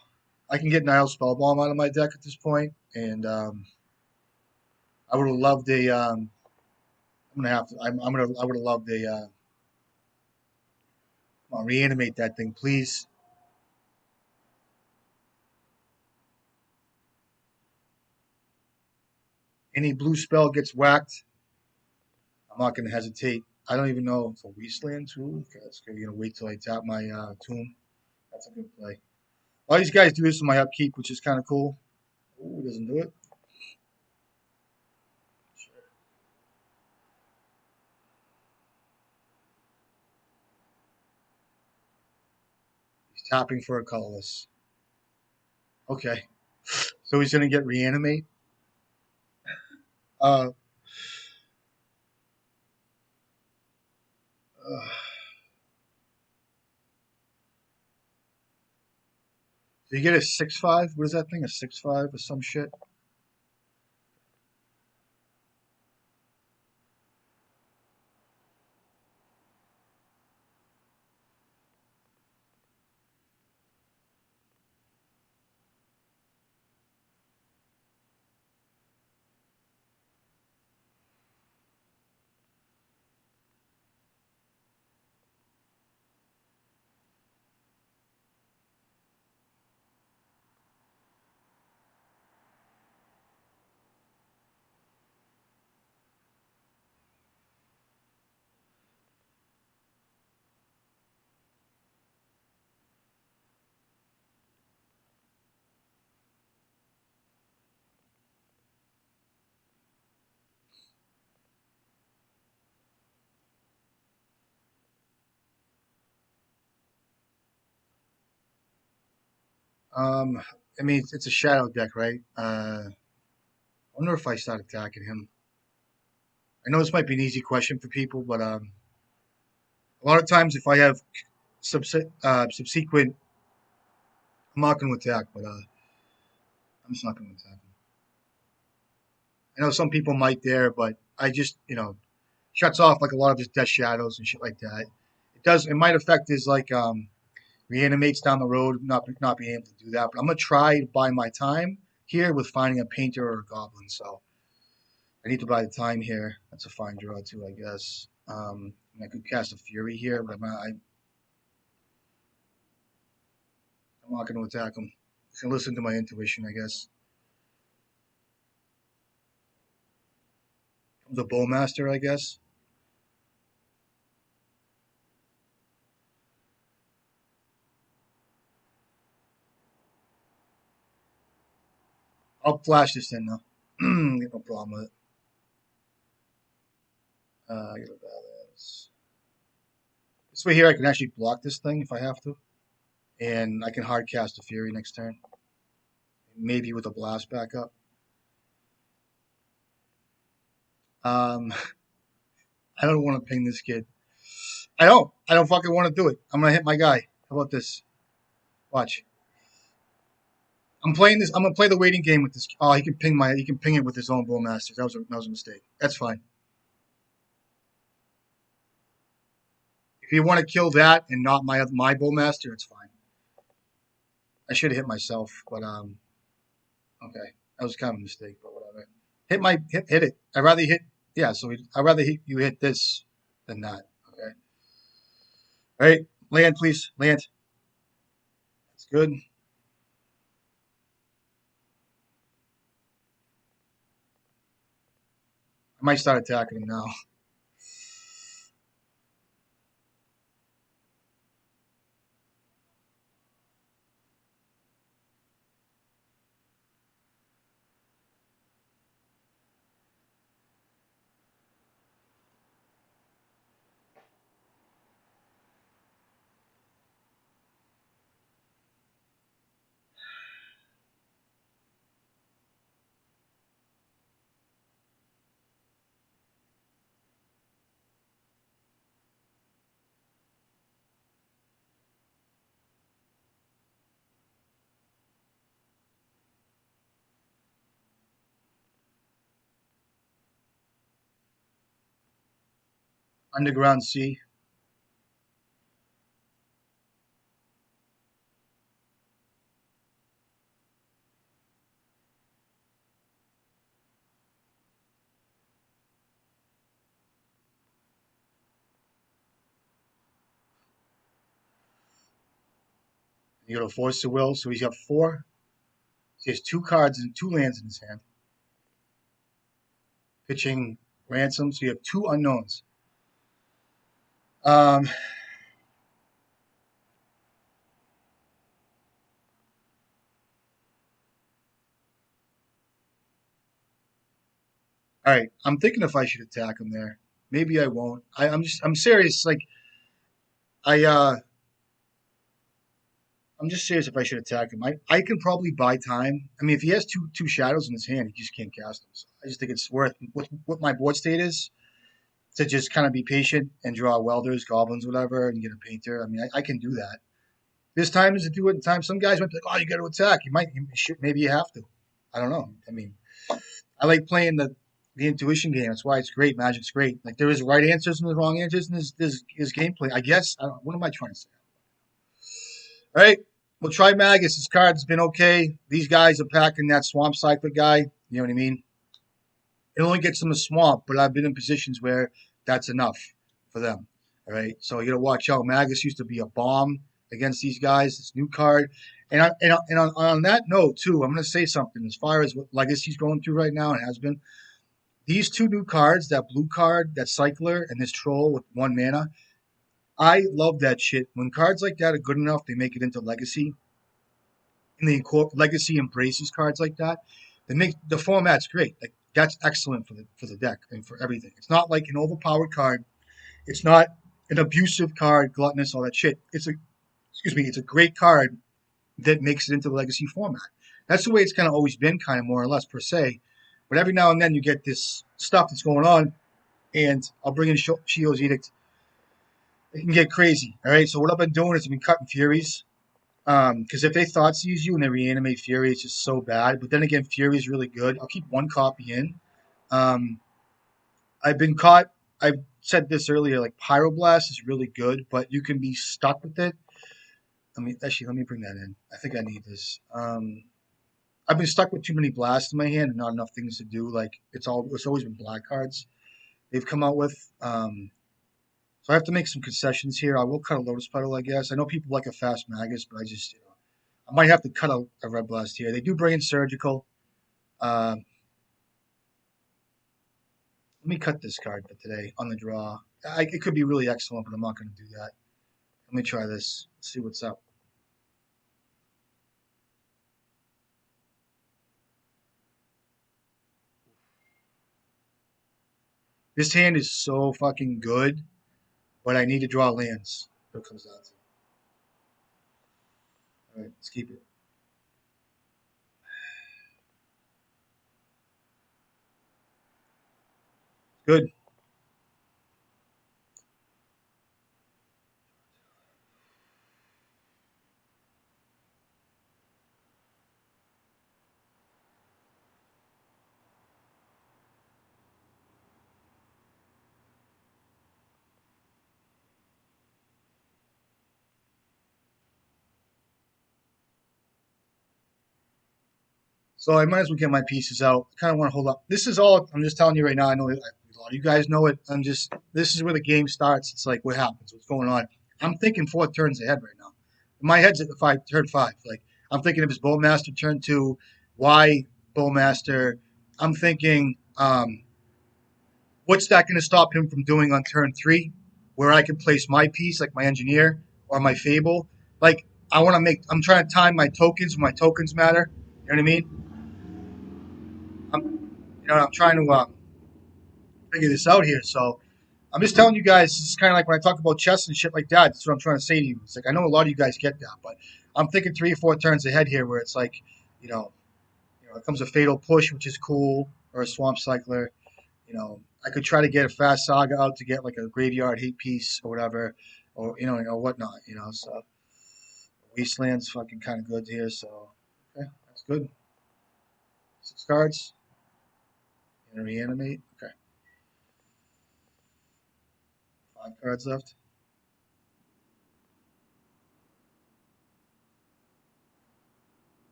I can get Nile Spellbomb out of my deck at this point, and I would have loved a. I'm gonna have to. I would have loved a. Reanimate that thing, please. Any blue spell gets whacked. I'm not gonna hesitate. I don't even know. It's a wasteland too. Okay, that's good. You're gonna wait till I tap my tomb. That's a good play. All these guys do this in my upkeep, which is kind of cool. Ooh, doesn't do it. He's tapping for a colorless. Okay, so he's gonna get reanimate. Uh, uh so you get a 6/5. What is that thing? A 6/5 or some shit? Um, I mean, it's a shadow deck, right? I wonder if I start attacking him. I know this might be an easy question for people, but a lot of times if I have subsequent. I'm not going to attack, but I'm just not going to attack him. I know some people might there, but I just, shuts off like a lot of his death shadows and shit like that. It does. It might affect his like reanimates down the road, not being able to do that. But I'm gonna try to buy my time here with finding a painter or a goblin. So I need to buy the time here. That's a fine draw too, I guess. I could cast a fury here, but I'm not going to attack him. I can listen to my intuition, I guess. The Bowmaster, I guess. I'll flash this in though. No problem with it. Get a balance. This way here, I can actually block this thing if I have to, and I can hard cast a fury next turn, maybe with a blast backup. I don't want to ping this kid. I don't. I don't fucking want to do it. I'm gonna hit my guy. How about this? Watch. I'm playing this. I'm gonna play the waiting game with this. Oh, he can ping my. He can ping it with his own Bowmasters. That was a mistake. That's fine. If you want to kill that and not my Bowmaster, it's fine. I should have hit myself, but okay, that was kind of a mistake, but whatever. Hit it. I'd rather hit. Yeah, so I'd rather you hit this than that. Okay. All right, land, please. Land. That's good. I might start attacking him now. Underground Sea. You go to Force of Will, so he's got 4. He has 2 cards and 2 lands in his hand. Pitching Ransom, so you have 2 unknowns. Um, all right, I'm thinking if I should attack him there. Maybe I won't. I'm serious. Like I I'm just serious if I should attack him. I can probably buy time. I mean, if he has two shadows in his hand, he just can't cast them. So I just think it's worth what my board state is to just kind of be patient and draw welders, goblins, whatever, and get a painter. I mean, I can do that. This time is to do it in time. Some guys might be like, "Oh, you got to attack." Maybe you have to. I don't know. I mean, I like playing the intuition game. That's why it's great. Magic's great. Like there is right answers and there's wrong answers, and there's gameplay. I guess. What am I trying to say? All right. We'll try Magus. His card's been okay. These guys are packing that Swamp Cycler guy. You know what I mean? It only gets them a swamp, but I've been in positions where that's enough for them. All right. So you got to watch out. Magus used to be a bomb against these guys. This new card. And on that note, too, I'm going to say something as far as what Legacy's going through right now and has been. These 2 new cards, that blue card, that Cycler, and this Troll with 1 mana, I love that shit. When cards like that are good enough, they make it into Legacy. And the Legacy embraces cards like that. They make the format's great. Like that's excellent for the deck and for everything. It's not like an overpowered card. It's not an abusive card, gluttonous, all that shit. It's a great card that makes it into the Legacy format. That's the way it's kind of always been, kind of more or less per se. But every now and then you get this stuff that's going on, and I'll bring in Sheodred's Edict. it can get crazy. All right. So what I've been doing is I've been cutting Furies. Because if they thought seize you and they reanimate Fury, it's just so bad. But then again, Fury is really good. I'll keep one copy in. Um, I've been caught. I said this earlier. Like Pyroblast is really good, but you can be stuck with it. I mean, actually, let me bring that in. I think I need this. I've been stuck with too many blasts in my hand and not enough things to do. Like it's always been black cards they've come out with. So I have to make some concessions here. I will cut a Lotus Petal, I guess. I know people like a fast Magus, but I just I might have to cut a Red Blast here. They do bring in Surgical. Let me cut this card for today on the draw. It could be really excellent, but I'm not going to do that. Let me try this. See what's up. This hand is so fucking good, but I need to draw lands. What it comes down to. All right, let's keep it. Good. So I might as well get my pieces out. I kind of want to hold up. This is all I'm just telling you right now. I know a lot of you guys know it. This is where the game starts. It's like what happens, what's going on. I'm thinking 4 turns ahead right now. My head's at the turn five. Like I'm thinking if it's Bowmaster turn two, why Bowmaster? I'm thinking, what's that going to stop him from doing on turn three, where I can place my piece, like my engineer or my Fable? Like I want to make. I'm trying to time my tokens. My tokens matter. You know what I mean? I'm, I'm trying to figure this out here. So I'm just telling you guys, it's kind of like when I talk about chess and shit like that. That's what I'm trying to say to you. It's like I know a lot of you guys get that, but I'm thinking 3 or 4 turns ahead here, where it's like, you know, it comes a fatal push, which is cool, or a swamp cycler. I could try to get a fast saga out to get like a graveyard hate piece or whatever, or whatnot. So wasteland's fucking kind of good here. So okay, that's good. 6 cards and reanimate. Okay, 5 cards left.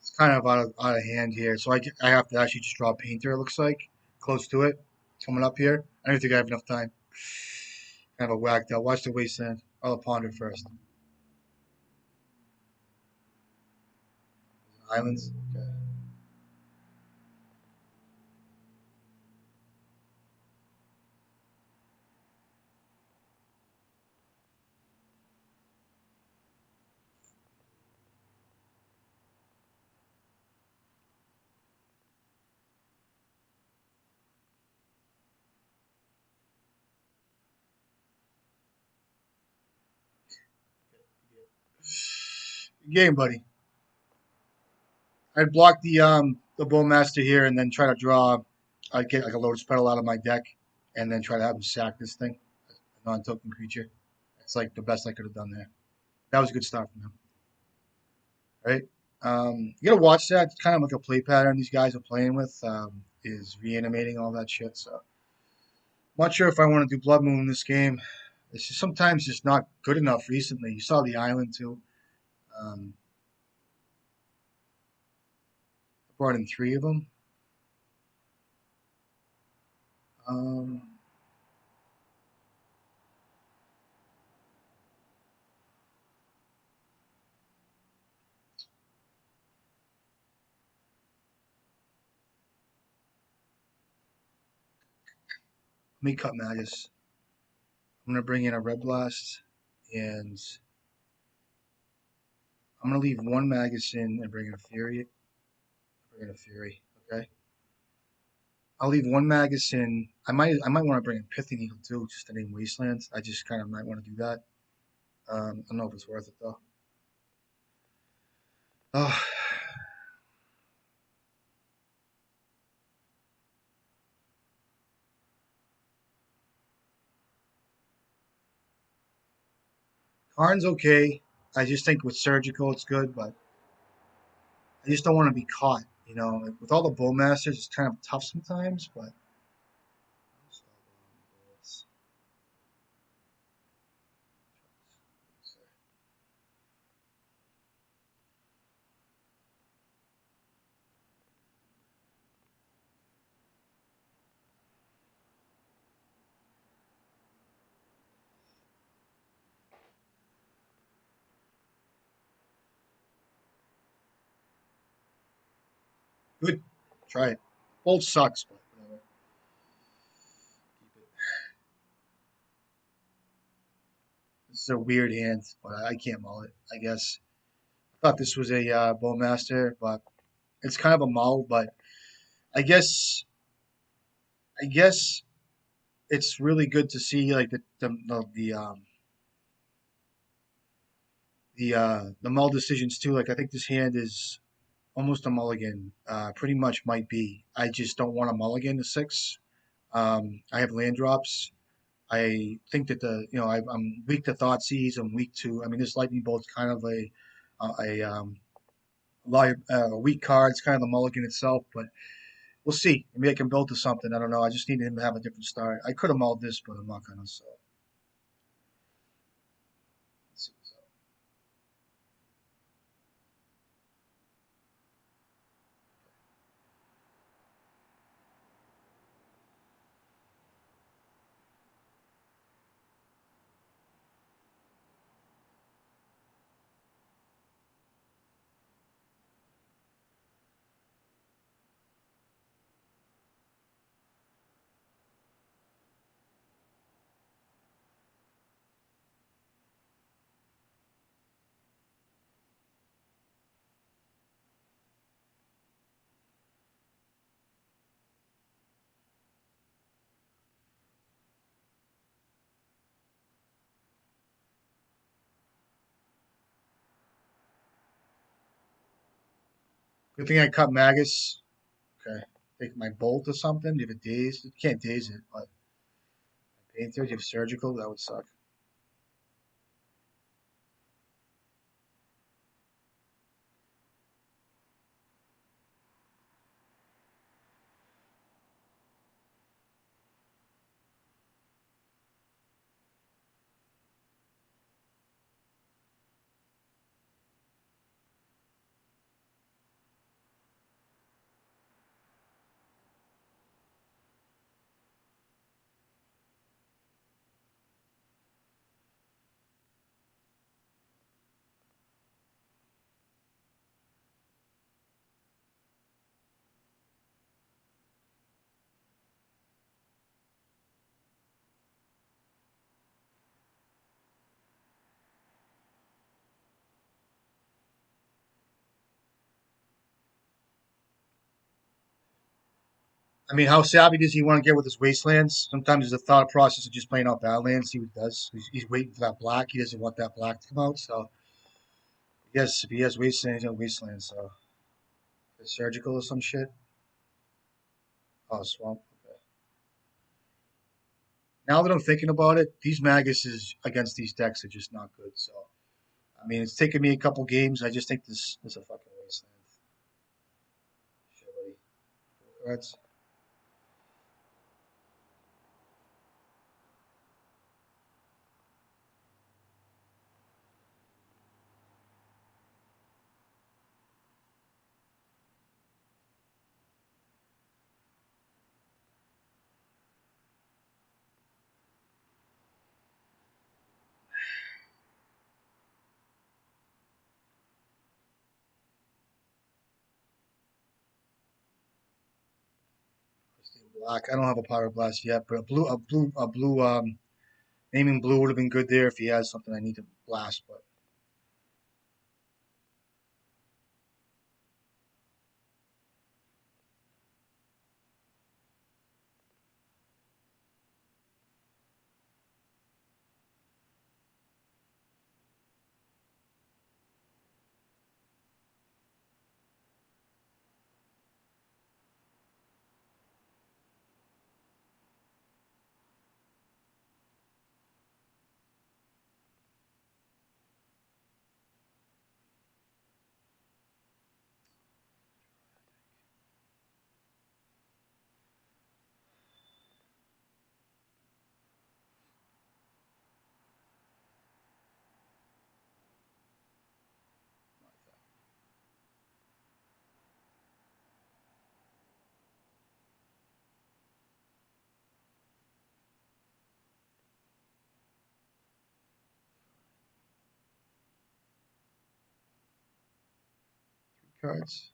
It's kind of out of hand here. So I have to actually just draw a painter, it looks like, close to it, coming up here. I don't think I have enough time. Kind of a whacked out. Watch the wasteland. I'll ponder first. Islands. Okay. Good game, buddy. I'd block the Bowmaster here and then try to draw. I'd get like a Lotus Petal out of my deck and then try to have him sack this thing, a non-token creature. It's like the best I could have done there. That was a good start from him. Right? You gotta watch that. It's kind of like a play pattern these guys are playing with. Is reanimating all that shit. So I'm not sure if I want to do Blood Moon in this game. It's just sometimes just not good enough recently. You saw the island too. Um, Brought in 3 of them. Let me cut Magus. I'm gonna bring in a Red Blast, and I'm gonna leave 1 Magus in and bring in a Fury. Bring in a Fury, okay? I'll leave 1 Magus in. I might want to bring in Pithing Needle too, just to name Wastelands. I just kind of might want to do that. I don't know if it's worth it though. Oh, Karn's okay. I just think with Surgical it's good, but I just don't want to be caught. You know, like with all the Bowmasters, it's kind of tough sometimes, but good. Try it. Bolt sucks, but whatever. Keep it. This is a weird hand, but I can't mull it. I guess I thought this was a Bowmaster, but it's kind of a mull. But I guess I guess it's really good to see like the mull decisions too. Like I think this hand is almost a mulligan. Pretty much might be. I just don't want a mulligan to 6. I have land drops. I think that I'm weak to Thoughtseize. I'm weak to. I mean, this lightning bolt's kind of a weak card. It's kind of the mulligan itself, but we'll see. Maybe I can build to something. I don't know. I just need him to have a different start. I could have mulled this, but I'm not gonna. So let's see. So, good thing I cut Magus. Okay, take my bolt or something. Do you have a daze? You can't daze it, but painter. Do you have surgical? That would suck. I mean, how savvy does he want to get with his wastelands? Sometimes there's a thought process of just playing out Badlands. See what he does. He's waiting for that black. He doesn't want that black to come out. So, yes, if he has wastelands, he'll wastelands. So, surgical or some shit. Oh, swamp. Okay. Now that I'm thinking about it, these Maguses against these decks are just not good. So, I mean, it's taken me a couple games. I just think this is a fucking wasteland. Shit, buddy. Cards. Black. I don't have a Pyroblast yet, but naming blue would have been good there if he has something I need to blast. But cards.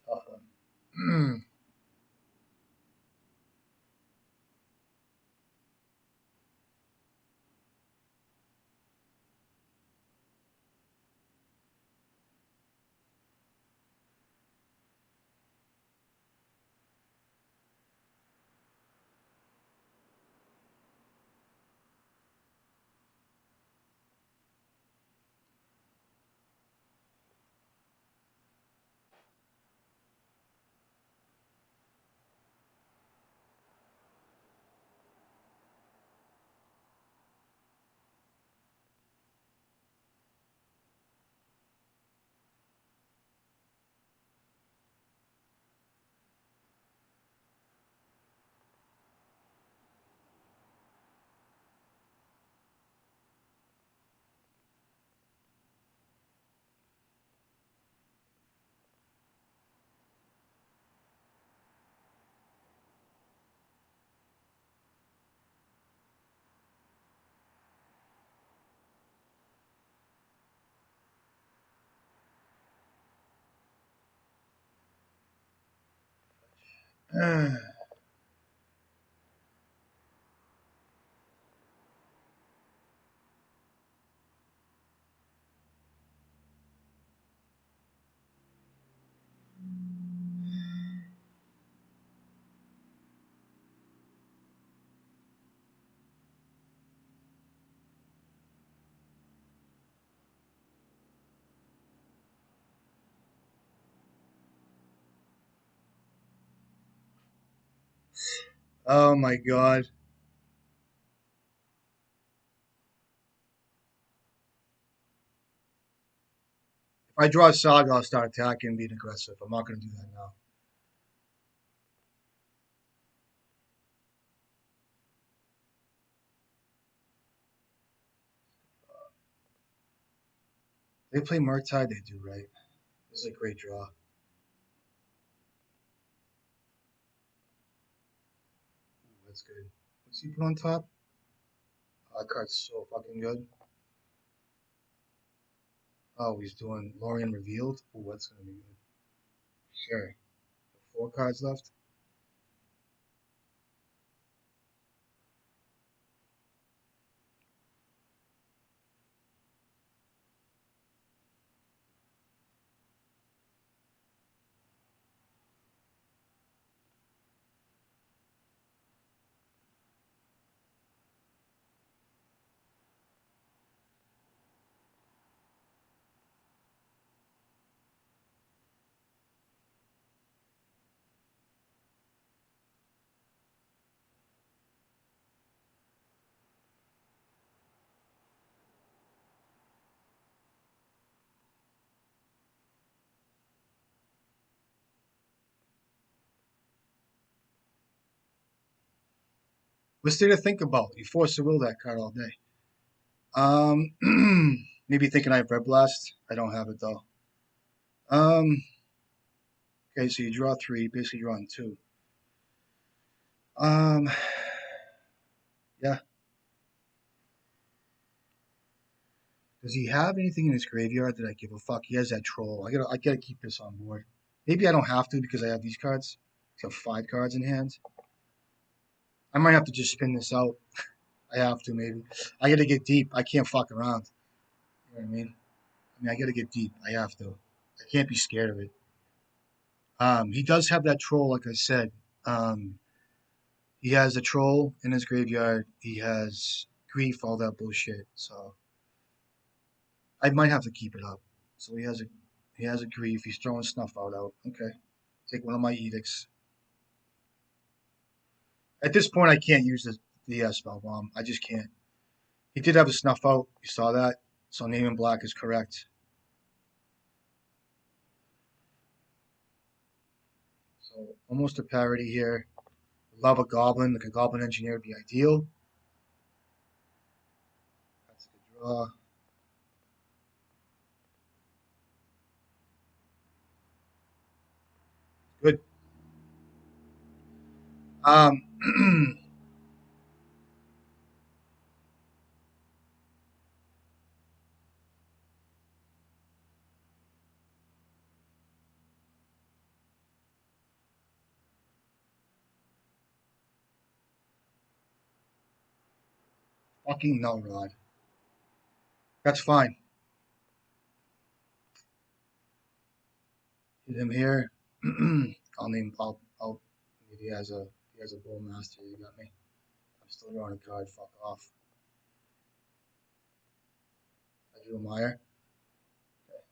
Tough one. Oh my god. If I draw a Saga, I'll start attacking and being aggressive. I'm not going to do that now. They play Murktide, they do, right? This is a great draw. Ooh, that's good. What's he put on top? Oh, that card's so fucking good. Oh, he's doing Lorien Revealed. Ooh, that's going to be good. Sure. 4 cards left. What's there to think about? You force to will that card all day. Maybe thinking I have Red Blast. I don't have it though. Okay, so you draw 3, basically drawing 2. Um, yeah. Does he have anything in his graveyard that I give a fuck? He has that troll. I gotta keep this on board. Maybe I don't have to because I have these cards. I have 5 cards in hand. I might have to just spin this out. I have to maybe. I gotta get deep. I can't fuck around. You know what I mean? I gotta get deep. I have to. I can't be scared of it. He does have that troll, like I said. Um, he has a troll in his graveyard. He has grief, all that bullshit. So I might have to keep it up. So he has a grief. He's throwing snuff out. Okay, take one of my edicts. At this point, I can't use the spell bomb. I just can't. He did have a snuff out. You saw that. So name in black is correct. So almost a parody here. Love a goblin. Like a goblin engineer would be ideal. That's a good draw. Good. Um, fucking null rod. That's fine. Hit him here. I'll name. I'll. He has a bowmaster. You got me. I'm still drawing a card. Fuck off. I drew a Meyer. Okay.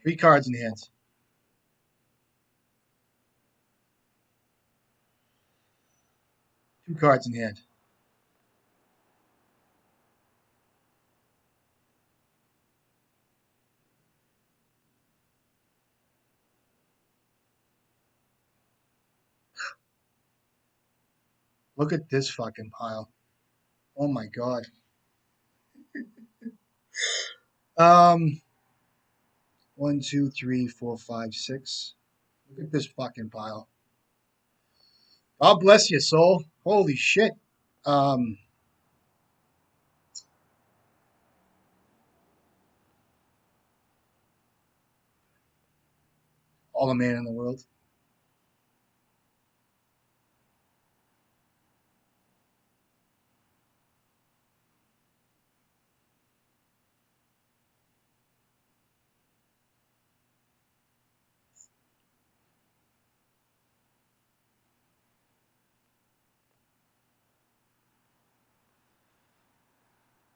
3 cards in hand. Two cards in hand. Look at this fucking pile. Oh my god. Um, 1, 2, 3, 4, 5, 6. Look at this fucking pile. God bless you, soul. Holy shit. Um, all the man in the world.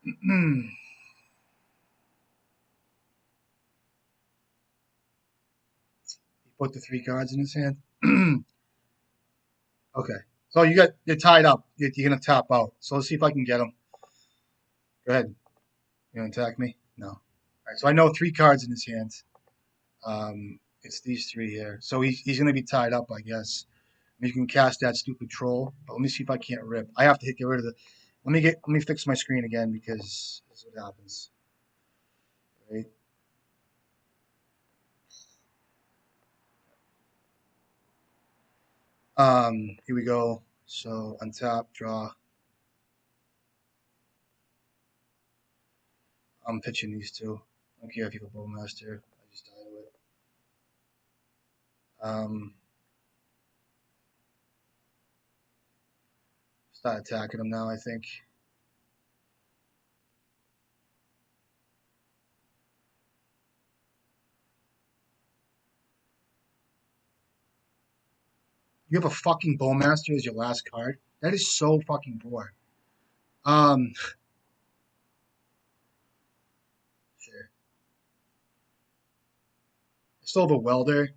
He put the 3 cards in his hand. Okay. So you're tied up. You're gonna tap out. So let's see if I can get him. Go ahead. You gonna attack me? No. All right. So I know 3 cards in his hands. It's these 3 here. So he's gonna be tied up, I guess. You can cast that stupid troll. But let me see if I can't rip. I have to get rid of the. Let me fix my screen again because this is what happens. Right. Here we go. So untap, draw. I'm pitching these 2. I don't care if you have a bowmaster. I just died with it. Start attacking them now, I think. You have a fucking bowmaster as your last card? That is so fucking poor. Um, sure. I still have a welder,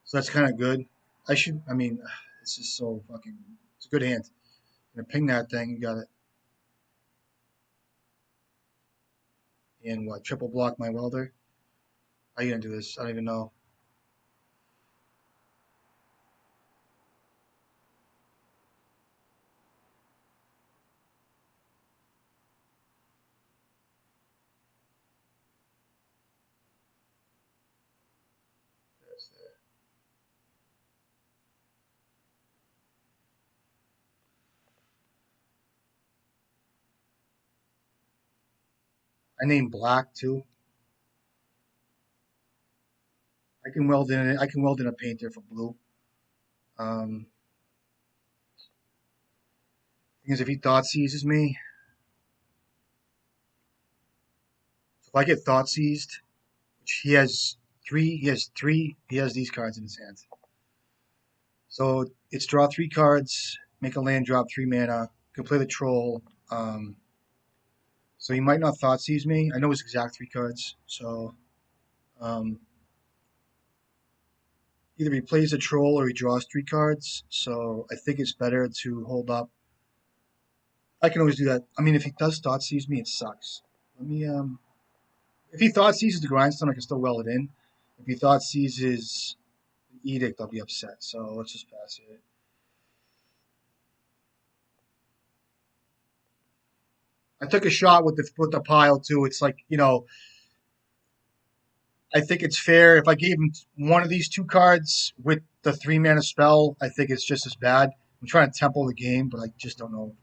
so that's kind of good. I mean, this is so fucking, it's a good hand. I'm gonna ping that thing, you got it. And what, triple block my welder? How you gonna do this? I don't even know. I named black too. I can weld in. I can weld in a painter for blue. Um, because if he thought seizes me, if I get thought seized, which he has three. He has three. He has these cards in his hand. So it's draw three cards, make a land drop 3 mana, can play the troll. So he might not thought seize me. I know his exact three cards. So um, either he plays a troll or he draws three cards. So I think it's better to hold up. I can always do that. I mean, if he does thought seize me, it sucks. Let me if he thought seizes the grindstone, I can still well it in. If he thought seizes the edict, I'll be upset. So let's just pass it. I took a shot with the pile too. It's like, I think it's fair if I gave him one of these two cards with the 3 mana spell. I think it's just as bad. I'm trying to tempo the game, but I just don't know.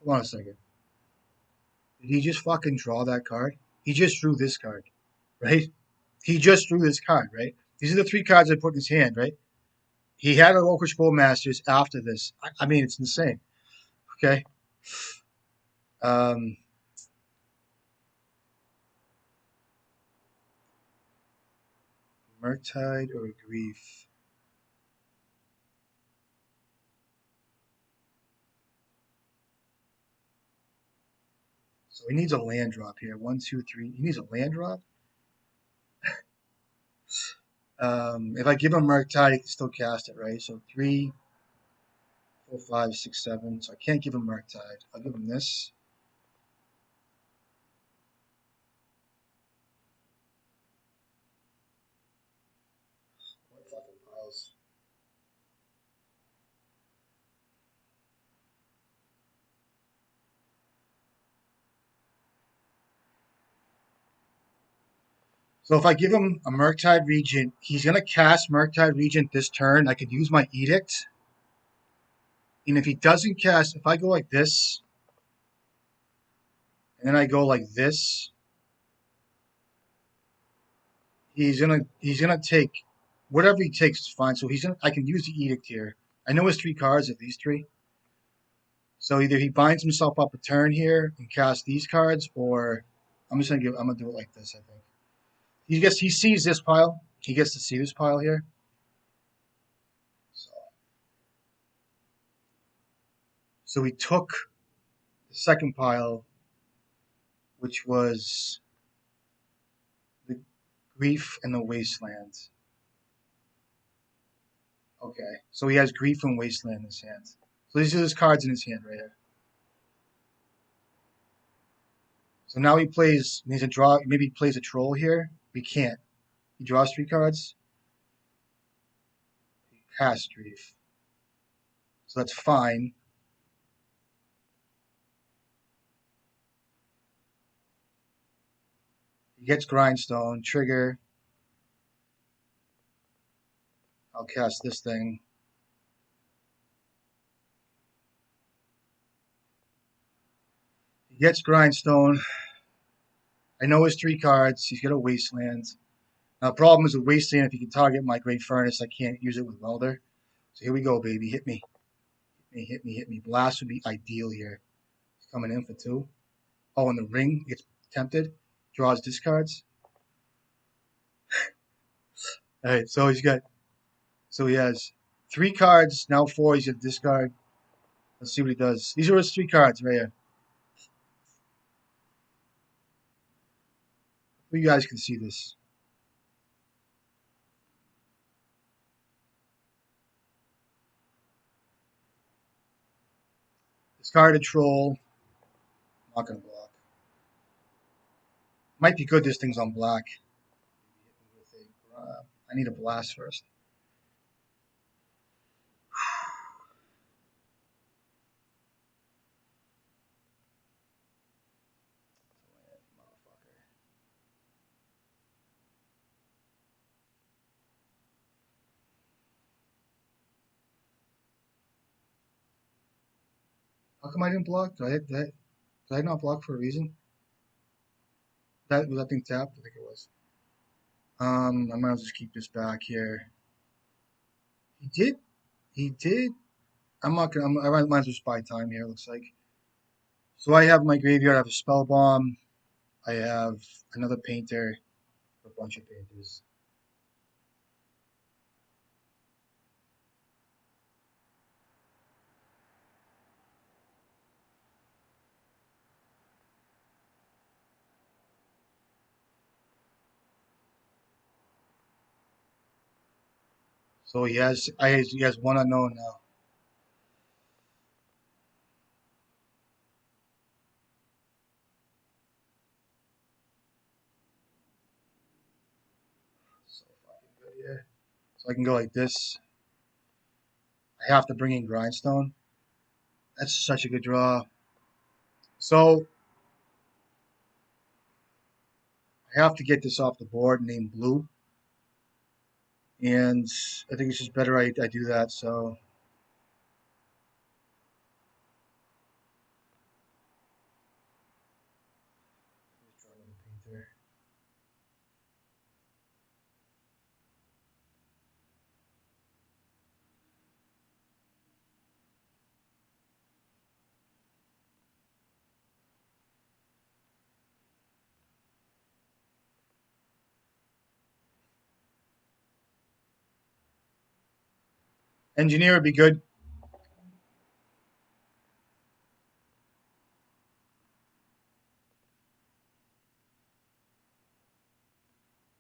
Hold on a second. Did he just fucking draw that card? He just drew this card, right? He just drew this card, right? These are the three cards I put in his hand, right? He had an Orcish Bowmasters after this. I mean, it's insane. Okay. Um, Murktide or Grief? So he needs a land drop here. 1, 2, 3. He needs a land drop. If I give him Murktide, he can still cast it, right? So 3, 4, 5, 6, 7. So I can't give him Murktide. I'll give him this. What fucking piles? So if I give him a Murktide Regent, he's gonna cast Murktide Regent this turn. I could use my Edict. And if he doesn't cast, if I go like this, and then I go like this, he's gonna take whatever he takes is fine. So I can use the Edict here. I know his three cards of these three. So either he binds himself up a turn here and casts these cards, or I'm gonna do it like this, I think. He sees this pile. He gets to see this pile here. So, so he took the second pile, which was the Grief and the Wasteland. Okay, so he has Grief and Wasteland in his hand. So these are his cards in his hand right here. So now he needs a draw. Maybe he plays a troll here. We can't. He draws three cards. He casts Grief. So that's fine. He gets Grindstone, trigger. I'll cast this thing. He gets Grindstone. I know his three cards. He's got a Wasteland. Now, the problem is with Wasteland, if he can target my Great Furnace, I can't use it with Welder. So here we go, baby. Hit me. Hit me, hit me, hit me. Blast would be ideal here. He's coming in for 2. Oh, and the ring gets tempted. Draws discards. All right, so he has 3 cards, now 4. He's going to discard. Let's see what he does. These are his 3 cards right here. You guys can see this. Discard a troll. Not going to block. Might be good this thing's on black. I need a blast first. How come I didn't block? Did I not block for a reason? That was that thing tapped? I think it was. I might as well just keep this back here. He did. He did. I'm not gonna. I might as well just buy time here. Looks like. So I have my graveyard. I have a spell bomb. I have another painter. A bunch of painters. So he has one unknown now. So fucking good here. So I can go like this. I have to bring in Grindstone. That's such a good draw. So I have to get this off the board named Blue. And I think it's just better I do that. So let's draw another painter. Engineer would be good.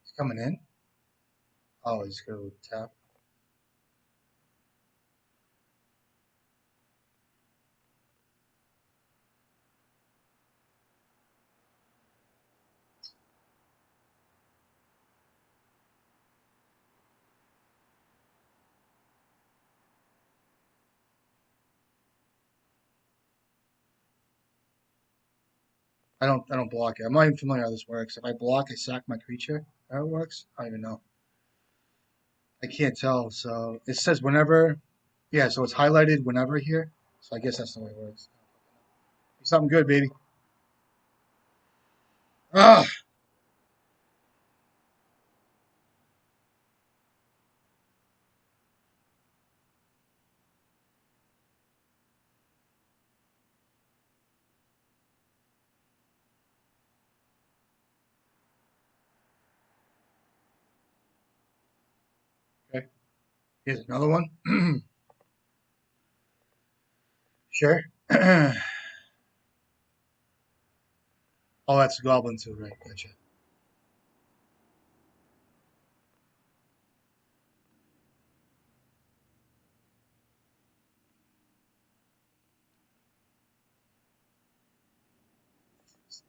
He's coming in. Oh, he's going to tap. I don't block it. I'm not even familiar how this works. If I block, I sack my creature. How it works? I don't even know. I can't tell. So it says whenever. Yeah, so it's highlighted whenever here. So I guess that's the way it works. Something good, baby. Ah, okay. Here's another one. Sure. Oh, that's a goblin too, right? Gotcha.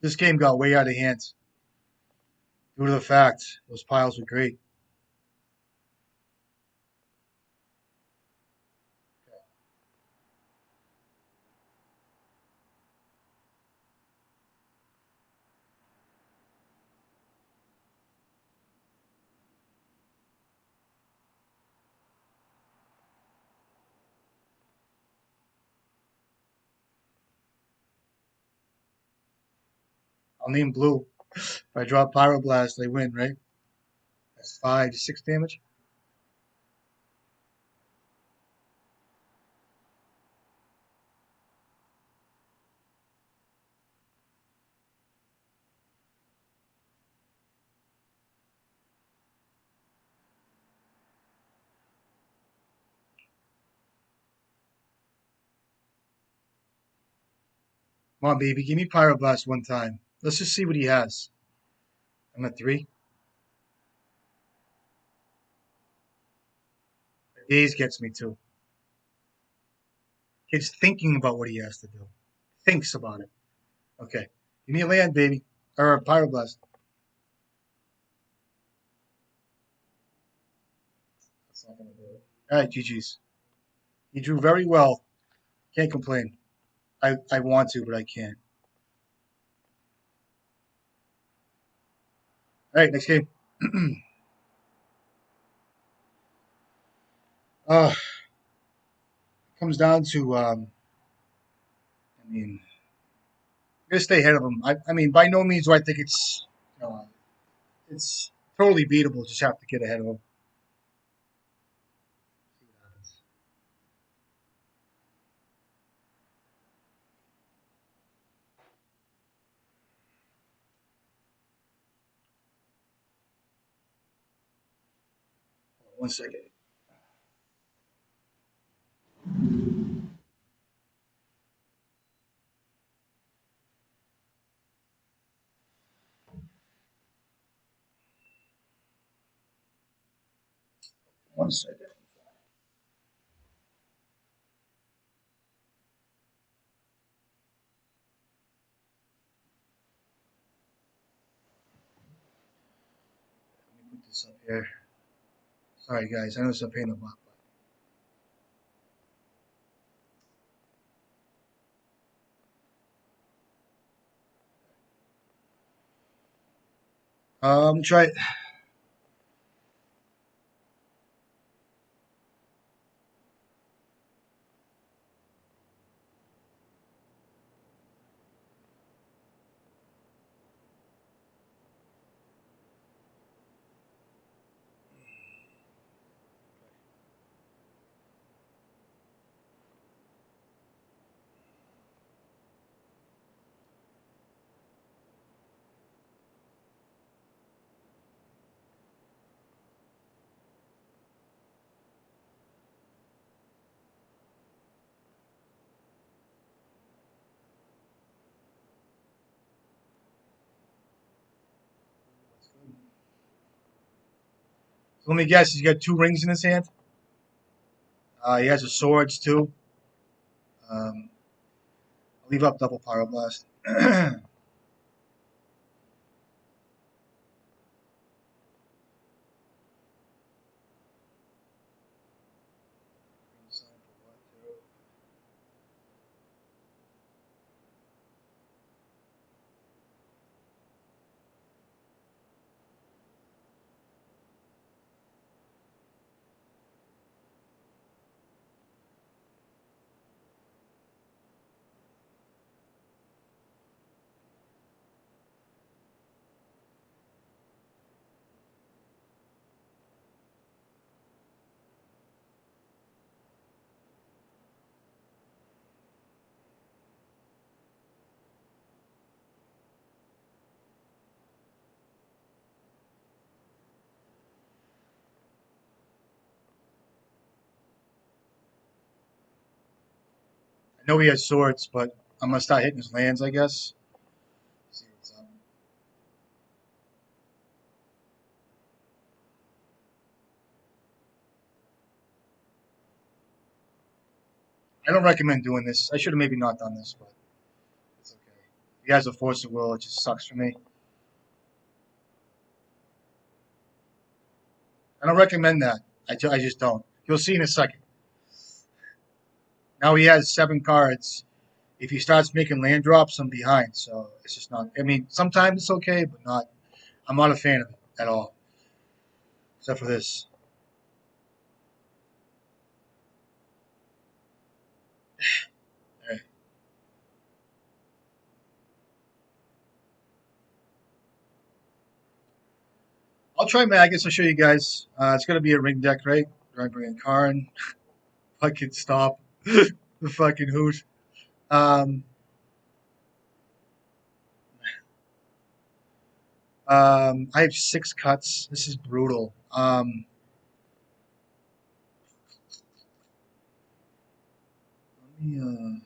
This game got way out of hand due to the fact those piles were great. I'll name blue. If I drop Pyroblast, they win, right? That's 5 to 6 damage. Come on, baby. Give me Pyroblast one time. Let's just see what he has. I'm at 3. Daze gets me too. Kid's thinking about what he has to do. Thinks about it. Okay. Give me a land, baby. Or a Pyroblast. That's not going to do it. All right, GG's. He drew very well. Can't complain. I want to, but I can't. All right, next game. uh, comes down to I mean, I'm gonna stay ahead of him. I mean, by no means do I think it's totally beatable. Just have to get ahead of him. See what happens. One second. One second. Let me put this up here. Sorry, guys. I know it's a pain in the butt. Try. So let me guess. He's got two rings in his hand. He has a swords too. Um, I'll leave up double pyroblast. I know he has swords, but I'm gonna start hitting his lands, I guess. See what's up. I don't recommend doing this. I should have maybe not done this, but it's okay. He has a force of will. It just sucks for me. I don't recommend that. I just don't. You'll see in a second. Now he has 7 cards. If he starts making land drops, I'm behind. So it's just not. I mean, sometimes it's okay, but not. I'm not a fan of it at all, except for this. All right. I'll try Magus. I'll show you guys. It's gonna be a ring deck, right? Do I bring in Karn? Fucking stop. The fucking hoot. Um, I have 6 cuts. This is brutal. Let me,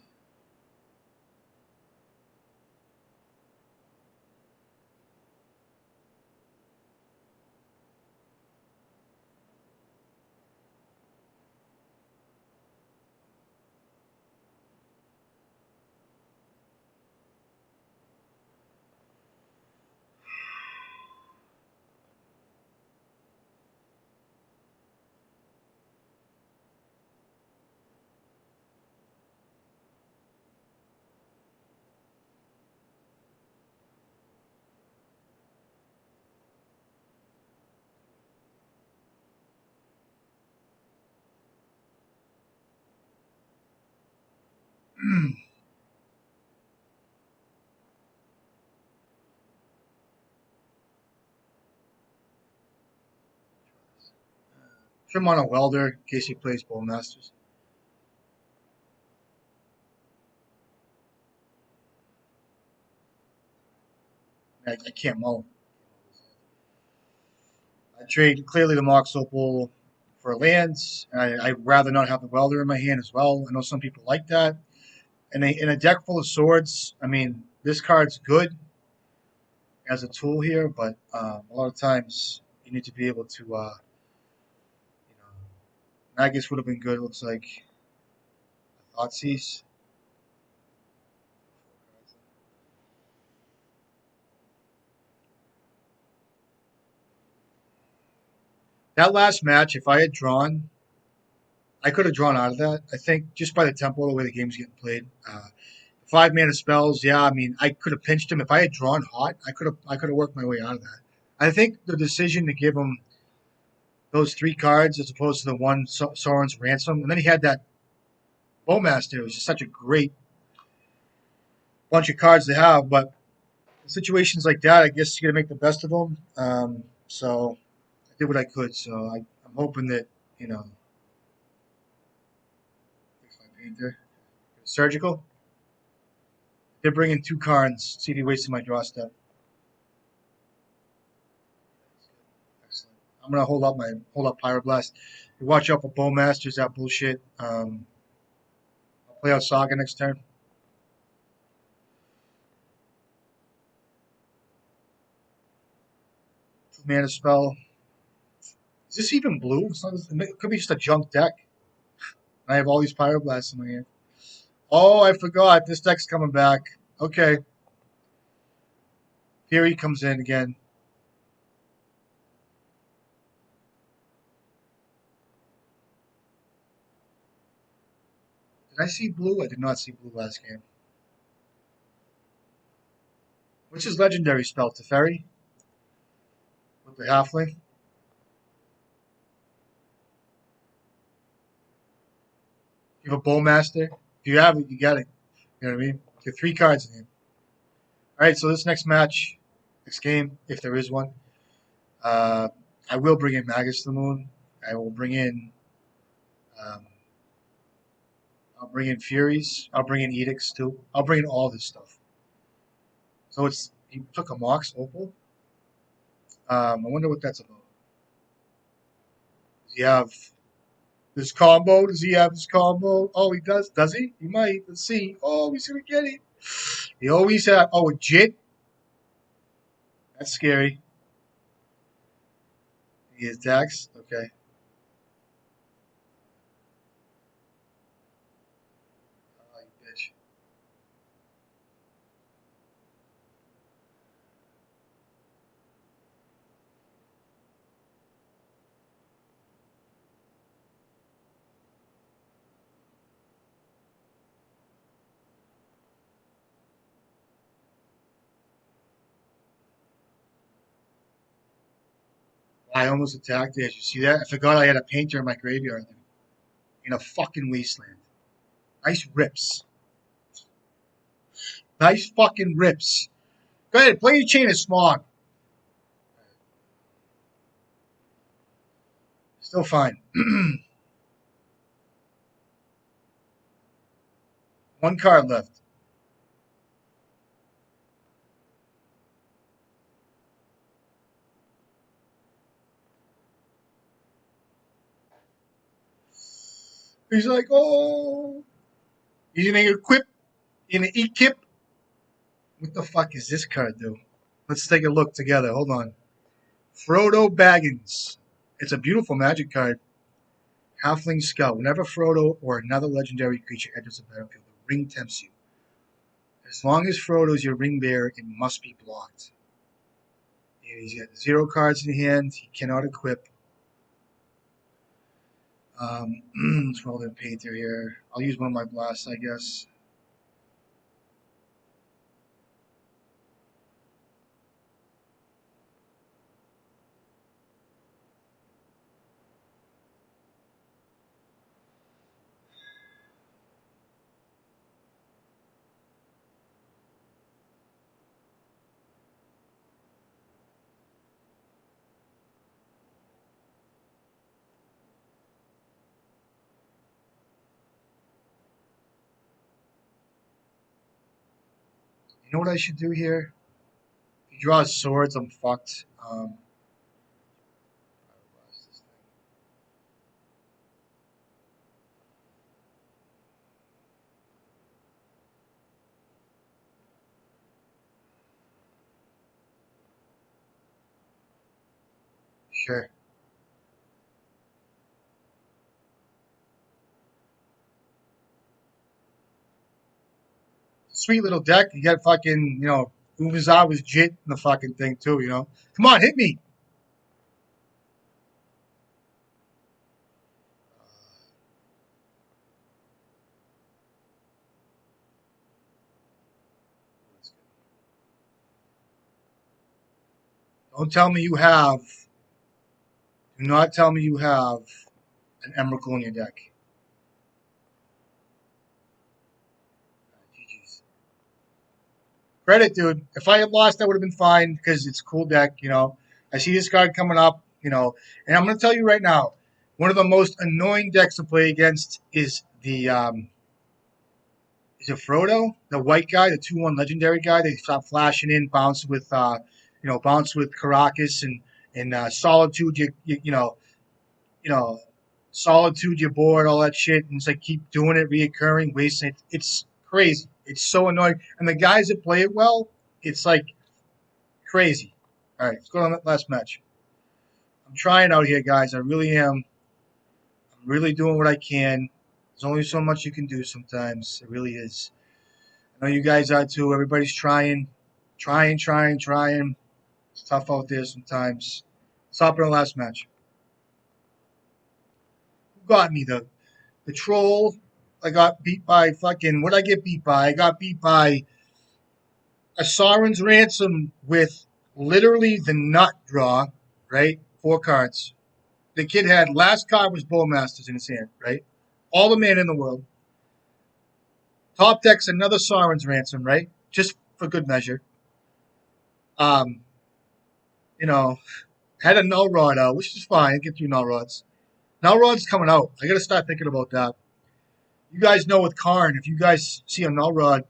Put him on a welder in case he plays Bowmasters. I can't mull. I trade clearly the Mox Opal for lands. I'd rather not have the welder in my hand as well. I know some people like that. And in a deck full of swords, I mean, this card's good as a tool here, but a lot of times you need to be able to, you know, Magus would have been good. It looks like Thoughtseize. That last match, if I had drawn, I could have drawn out of that. I think just by the tempo, the way the game's getting played. 5 mana spells, yeah. I mean, I could have pinched him if I had drawn hot. I could have worked my way out of that. I think the decision to give him those 3 cards as opposed to the one Soren's ransom, and then he had that Bowmaster. It was just such a great bunch of cards to have. But in situations like that, I guess you got to make the best of them. So I did what I could. So I'm hoping that you know, fix my painter. Surgical. They're bringing 2 cards. See if he wasted my draw step. Excellent. I'm gonna hold up Pyroblast. You watch out for Bowmasters. That bullshit. I'll play out Saga next turn. 2 mana spell. Is this even blue? It could be just a junk deck. I have all these Pyroblasts in my hand. Oh, I forgot. This deck's coming back. Okay. Here he comes in again. Did I see blue? I did not see blue last game. What's his legendary spell? Teferi? With the halfling? You have a Bowmaster? If you have it, you got it. You know what I mean? You have 3 cards in hand. Alright, so this next match, next game, if there is one, I will bring in Magus to the Moon. I will bring in um, I'll bring in Furies. I'll bring in Edicts too. I'll bring in all this stuff. So he took a Mox Opal. I wonder what that's about. Does he have this combo? Does he have this combo? Oh, he does. Does he? He might. Let's see. Oh, he's gonna get it. He always have. Oh, a Jit. That's scary. He attacks. Okay. Oh, you bitch. I almost attacked it. You see that? I forgot I had a painter in my graveyard in a fucking wasteland. Nice rips. Nice fucking rips. Go ahead, play your Chain of Smog. Still fine. 1 card left. He's like, oh, he's gonna equip, in an equip. What the fuck is this card do? Let's take a look together. Hold on. Frodo Baggins. It's a beautiful magic card. Halfling Scout. Whenever Frodo or another legendary creature enters the battlefield, the ring tempts you. As long as Frodo is your ring bearer, it must be blocked. And he's got 0 cards in hand. He cannot equip. Let's roll the painter here. I'll use one of my blasts, I guess. You know what I should do here? If he draws swords, I'm fucked. Sure. Sweet little deck. You got fucking, Umazar was jit in the fucking thing too, Come on, hit me. Don't tell me you have. Do not tell me you have an Emrakul in your deck. GG's. Credit, dude. If I had lost, that would have been fine because it's a cool deck. I see this card coming up, and I'm going to tell you right now, one of the most annoying decks to play against is is it Frodo, the white guy, the 2/1 legendary guy. They stop flashing in, bounce with Caracas and Solitude. You know, Solitude, your board, all that shit, and it's like keep doing it, reoccurring, wasting it. It's crazy. It's so annoying. And the guys that play it well, it's like crazy. All right, let's go on that last match. I'm trying out here, guys. I really am. I'm really doing what I can. There's only so much you can do sometimes. It really is. I know you guys are too. Everybody's trying. It's tough out there sometimes. Let's hop in the last match. Who got me? The troll. I got beat by fucking. What I get beat by? I got beat by a Sovereign's Ransom with literally the nut draw, right? 4 cards. The kid had last card was Bowmasters in his hand, right? All the mana in the world. Top deck's another Sovereign's Ransom, right? Just for good measure. Um, you know, had a null rod out, which is fine. I get through null rods. Null rod's coming out. I gotta start thinking about that. You guys know with Karn, if you guys see a null rod,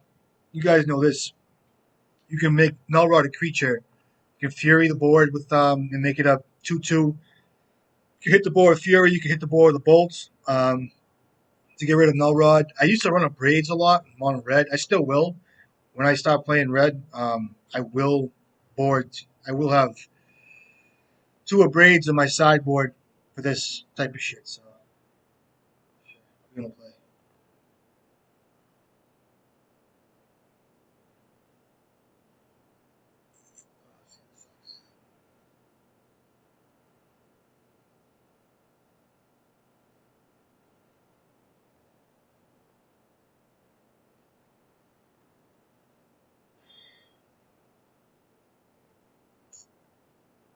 you guys know this. You can make null rod a creature. You can fury the board with and make it a 2/2. You can hit the board with fury. You can hit the board with the bolts to get rid of null rod. I used to run a braids a lot on red. I still will. When I start playing red, I will board. I will have 2 of braids on my sideboard for this type of shit. So I'm gonna play.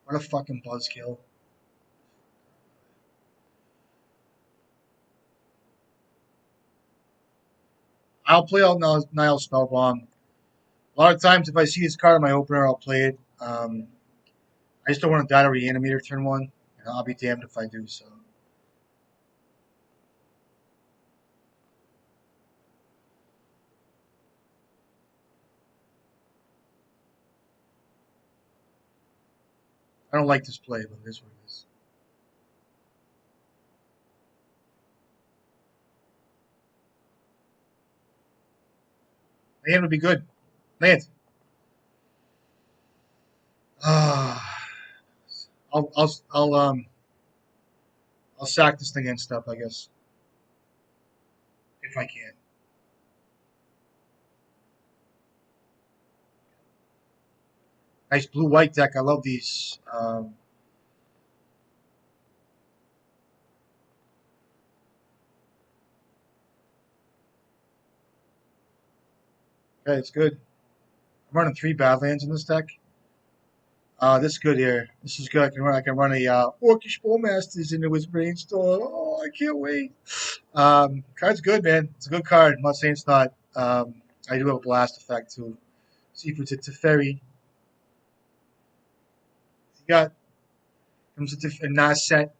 What a fucking buzzkill. I'll play out Nile Spellbomb. A lot of times, if I see his card in my opener, I'll play it. I just don't want to die to Reanimator turn 1. I'll be damned if I do so. I don't like this play, but it is what it is. Land would be good. Land. I'll I'll I'll um I'll sack this thing and stuff. I guess if I can. Nice blue white deck. I love these. Okay, it's good. I'm running 3 Badlands in this deck. This is good here. This is good. I can run a Orcish Bowmasters into his brainstorm. Oh, I can't wait. Card's good, man. It's a good card. I'm not saying it's not. I do have a blast effect too. See if it's a Teferi. You got comes a Nas set.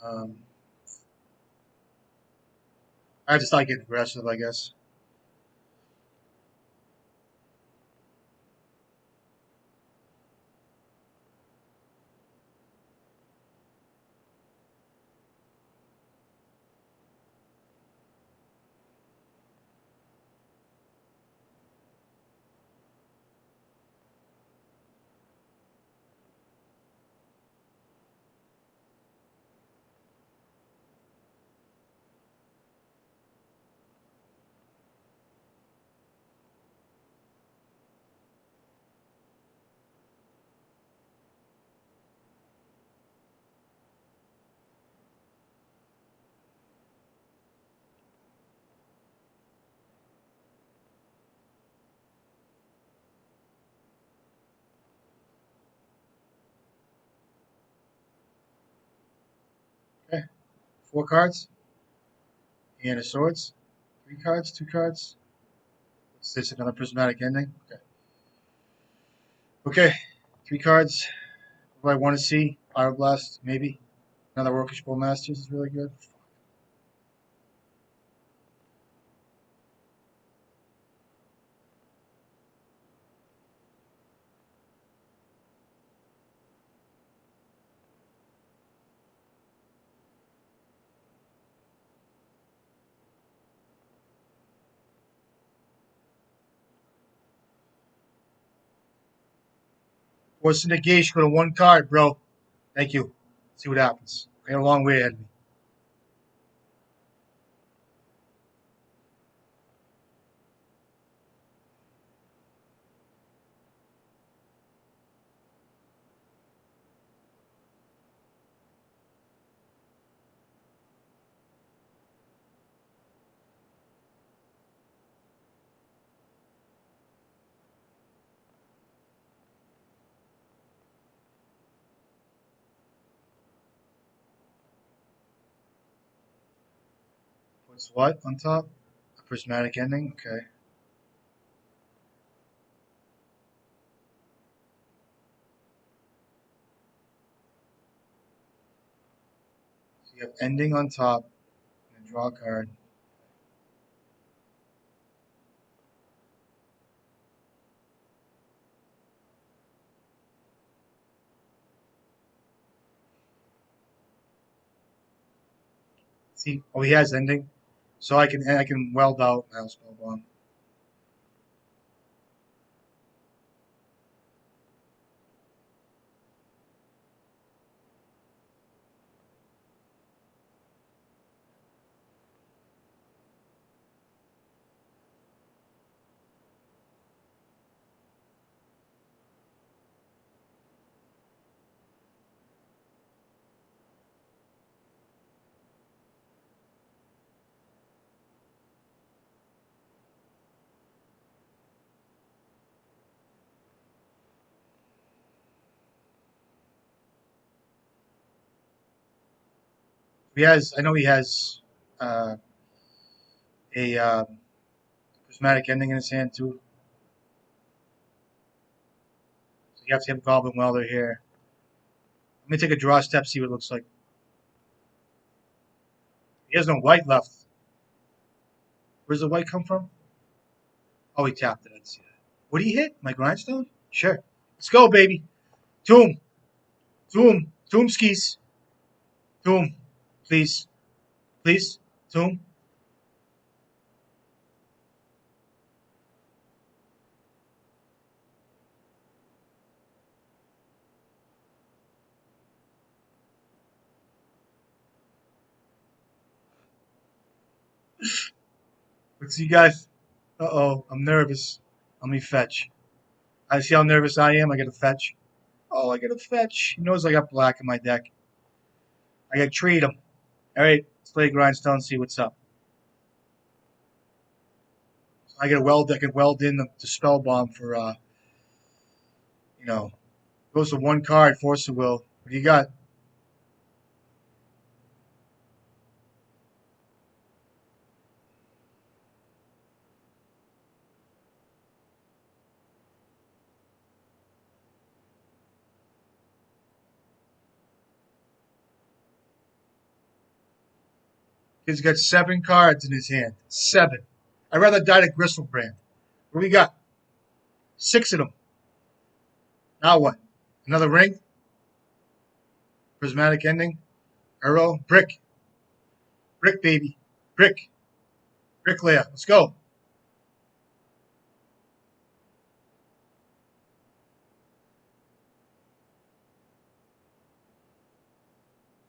Um, I have to start getting aggressive, I guess. Okay, 4 cards. Hand of Swords. 3 cards, 2 cards. Is this another prismatic ending? Okay. Okay, 3 cards. What do I want to see? Pyroblast, maybe. Another Orcish Bowmasters is really good. Force negation, go to 1 card, bro. Thank you. See what happens. I got a long way ahead of me. What's what on top? A prismatic ending? Okay. So you have ending on top, and draw a card. See, oh, he has ending, so I can weld out my spell bomb. He has. I know he has uh, a prismatic ending in his hand too. So you have to have Goblin Welder here. Let me take a draw step, see what it looks like. He has no white left. Where's the white come from? Oh, he tapped it. I didn't see that. What did he hit? My grindstone? Sure. Let's go, baby. Tomb. Tomb. Tomb skis. Tomb. Please. Please. Tomb. Let's see, guys. Uh-oh. I'm nervous. Let me fetch. I see how nervous I am. I got to fetch. Oh, I got to fetch. He knows I got black in my deck. I got to treat him. All right. Let's play grindstone, see what's up. I got to weld. I can weld in the spell bomb for, goes to 1 card, force of will. What do you got? He's got 7 cards in his hand. 7. I'd rather die to Gristlebrand. What do we got? 6 of them. Now what? Another ring? Prismatic ending? Arrow? Brick. Brick, baby. Brick. Bricklayer. Let's go.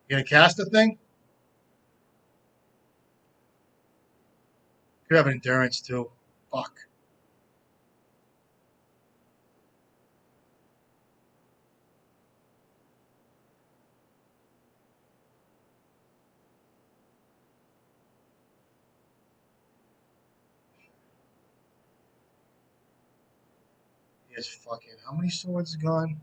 You gonna cast the thing? Could have endurance too. Fuck. He has fucking how many swords gone?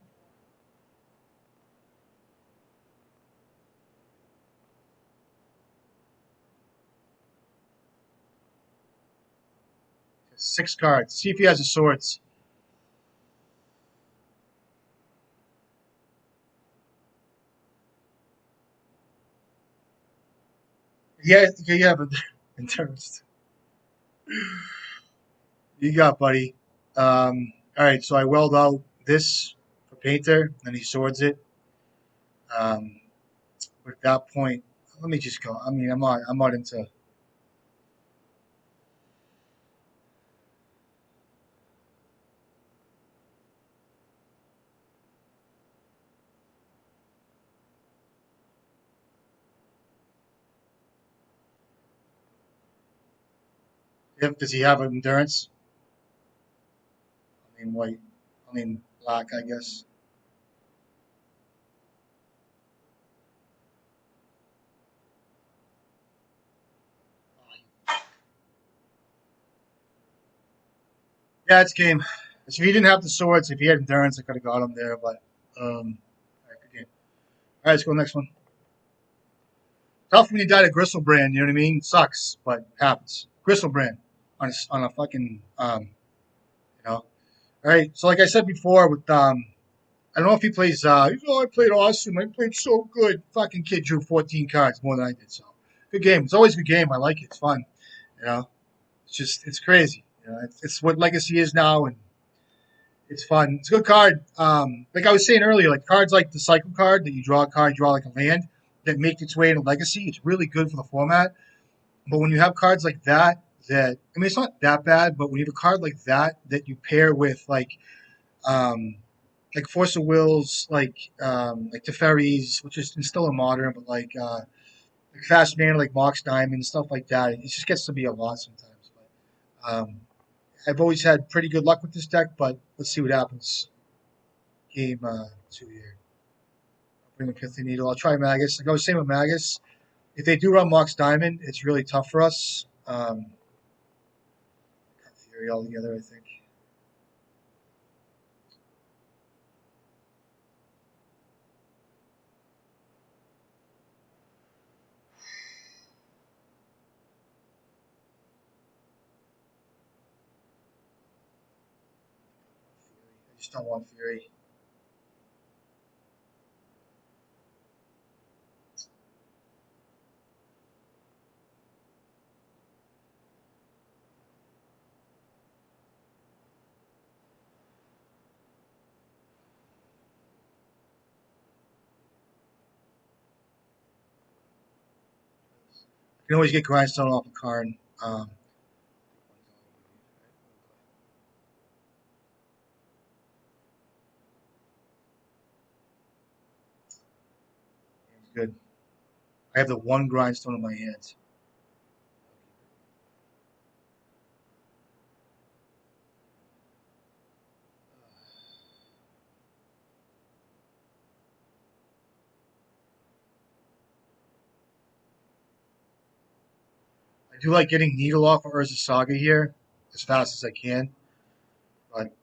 He has 6 cards. See if he has the swords. Yeah, endurance. You got, buddy. All right, so I weld out this for painter, and he swords it. Um, at that point, let me just go. I mean, I'm not into. Does he have endurance? I mean, white. I mean, black, I guess. Yeah, it's game. So if he didn't have the swords, if he had endurance, I could have got him there. But all right, good game. All right, let's go next one. Tough when you die to Gristlebrand. You know what I mean? Sucks, but happens. Gristlebrand on a fucking you know. All right. So like I said before, with I don't know if he plays. I played awesome. I played so good. Fucking kid drew 14 cards more than I did. So good game. It's always a good game. I like it. It's fun. You know, it's crazy. You know, it's what Legacy is now, and it's fun. It's a good card. Like I was saying earlier, like cards like the Cycle card that you draw a card, draw like a land that make its way into Legacy. It's really good for the format. But when you have cards like that, I mean, it's not that bad. But when you have a card like that you pair with um, like Force of Wills, like Teferis, which is still a modern, but like Fast Man, like Mox Diamond, stuff like that. It just gets to be a lot sometimes. But I've always had pretty good luck with this deck, but let's see what happens. Game 2 here. I'll bring a Pithy Needle. I'll try Magus. Like I was saying with Magus, if they do run Mox Diamond, it's really tough for us. Cut Theory altogether, I think. I just don't want Fury. I can always get Grindstone off a card. Good. I have the one Grindstone in my hands. I do like getting Needle off of Urza Saga here as fast as I can. But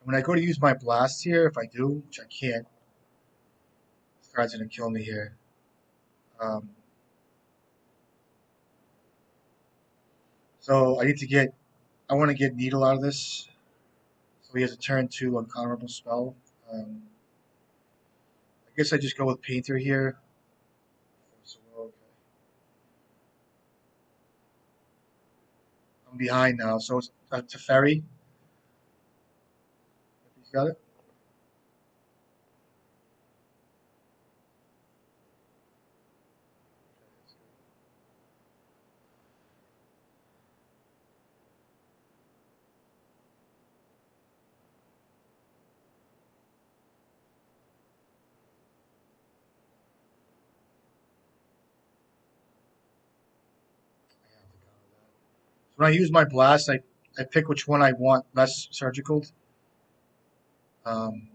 when I go to use my Blast here, if I do, which I can't, this card's going to kill me here. Um, so I want to get Needle out of this. So he has a turn 2 uncounterable spell. I guess I just go with Painter here. So, okay. I'm behind now, so it's to ferry. He's got it. When I use my blast, I pick which one I want less surgical. Um,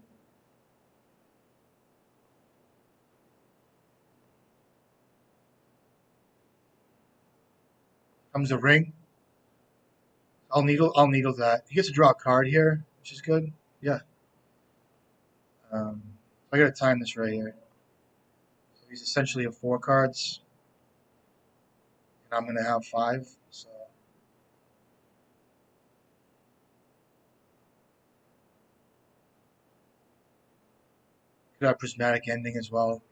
comes a ring. I'll needle that. He gets to draw a card here, which is good. Yeah. I gotta time this right here. So he's essentially a 4 cards, and I'm gonna have 5. So could have prismatic ending as well.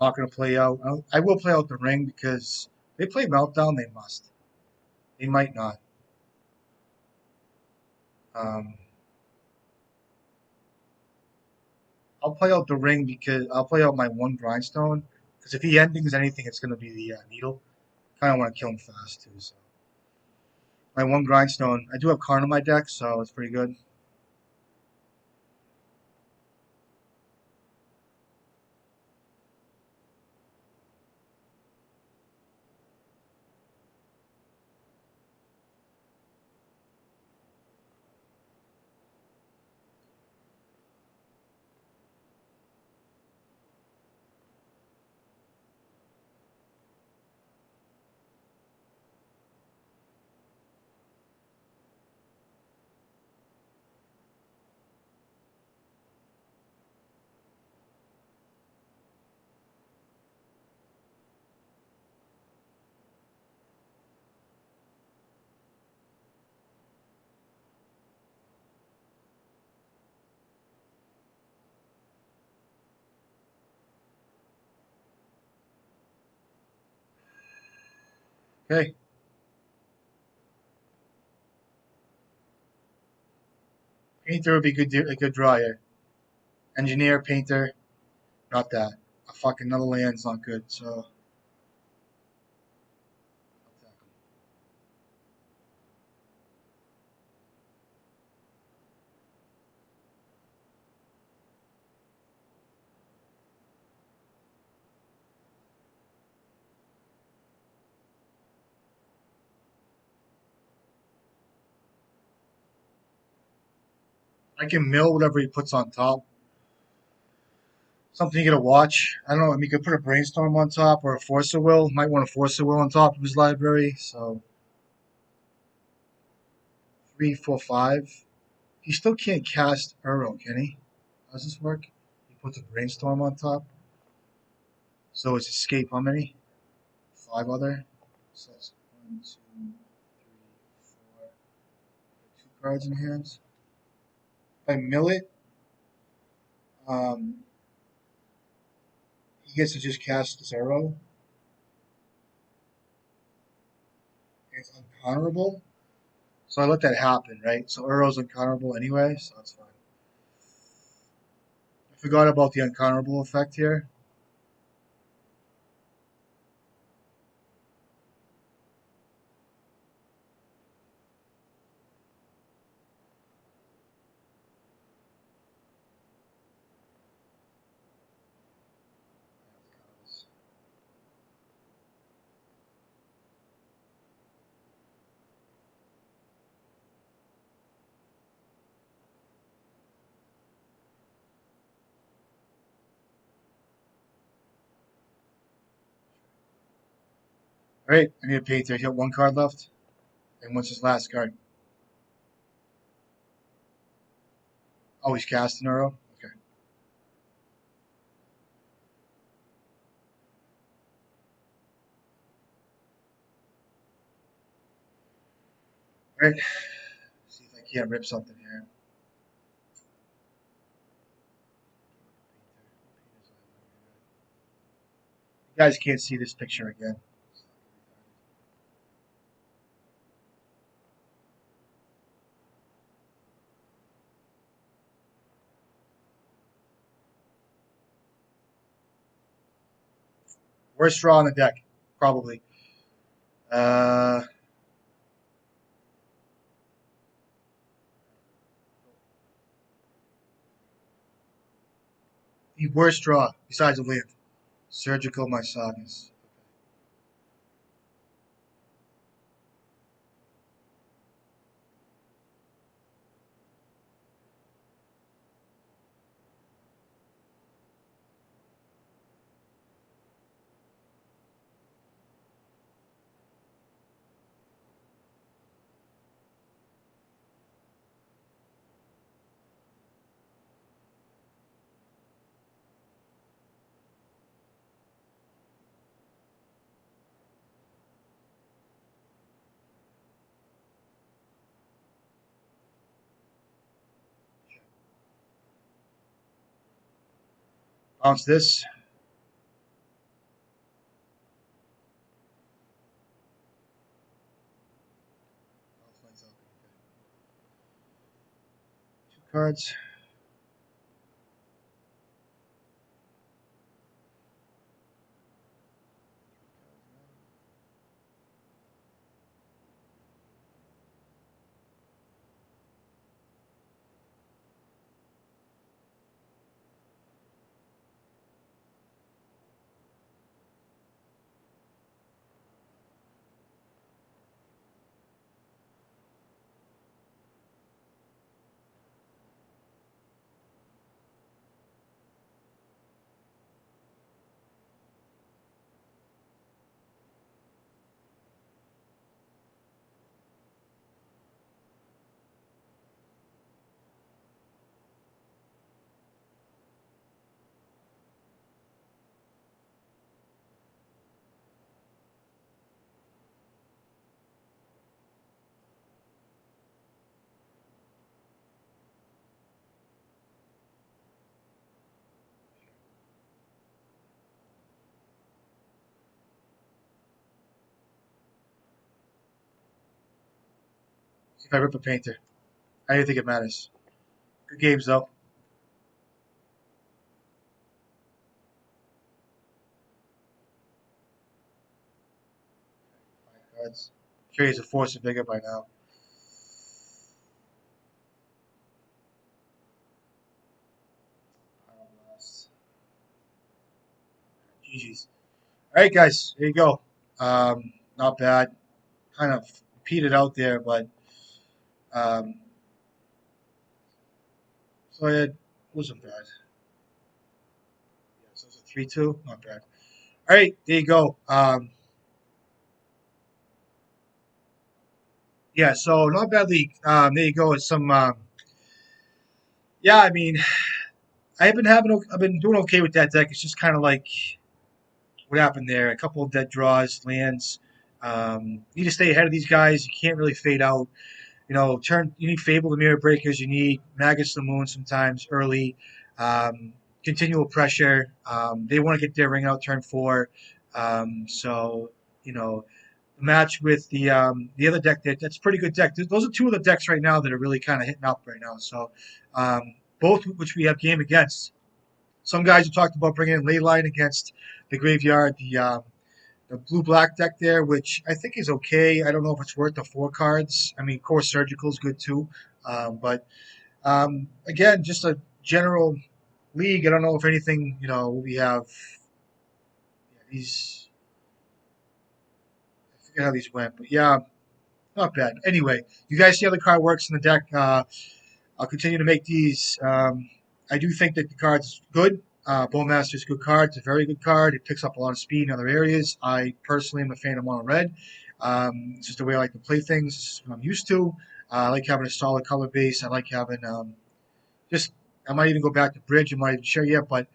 I'm not gonna play out. I will play out the ring because they play meltdown. They must. They might not. Um, I'll play out the ring because I'll play out my 1 grindstone. Because if he endings anything, it's gonna be the needle. Kind of want to kill him fast too. So my 1 grindstone. I do have Karn on my deck, so it's pretty good. Okay. Painter would be a good draw here. Engineer, painter, not that. A fucking another land's not good. So I can mill whatever he puts on top. Something you gotta watch. I don't know. I mean, you could put a brainstorm on top or a force of will. Might want a force of will on top of his library. So 3, 4, 5. He still can't cast Uro, can he? How does this work? He puts a brainstorm on top. So it's escape. How many? 5 other. So that's 1, 2, 3, 4. 2 cards in hands. If I mill it, um, he gets to just cast Zero. It's uncounterable. So I let that happen, right? So Uro's uncounterable anyway, so that's fine. I forgot about the uncounterable effect here. All right, I need a painter. He's got 1 card left. And what's his last card? Oh, he's casting Uro? Okay. All right. See if I can't rip something here. You guys can't see this picture again. Worst draw on the deck, probably. The worst draw besides a land. Surgical Mysonis. Bounce this. Two cards. See if I rip a painter. I don't think it matters. Good games though. 5 cards. Sure, he's a force of vigor by now. GG's. All right, guys. There you go. Not bad. Kind of petered out there, but so it wasn't bad. Yeah, so it's a 3-2. Not bad. All right, there you go. Yeah, so not bad league. There you go. It's some. Yeah, I mean, I've been doing okay with that deck. It's just kind of like what happened there. A couple of dead draws, lands. You need to stay ahead of these guys. You can't really fade out. You need Fable the Mirror Breakers. You need Magus the Moon sometimes early. Um, Continual pressure. They want to get their ring out turn 4. So you know the match with the other deck that's a pretty good deck. Those are two of the decks right now that are really kind of hitting up right now. So both which we have game against. Some guys have talked about bringing in Leyline against the Graveyard, the blue black deck there, which I think is okay. I don't know if it's worth the 4 cards. I mean, Core Surgical is good too, but again, just a general league. I don't know if anything. We have these. I forget how these went, but yeah, not bad. Anyway, you guys see how the card works in the deck. I'll continue to make these. I do think that the card's good. Bowmaster's a good card. It's a very good card. It picks up a lot of speed in other areas. I personally am a fan of mono red. It's just the way I like to play things. It's what I'm used to. I like having a solid color base. I like having just. I might even go back to bridge. I'm not even sure yet, but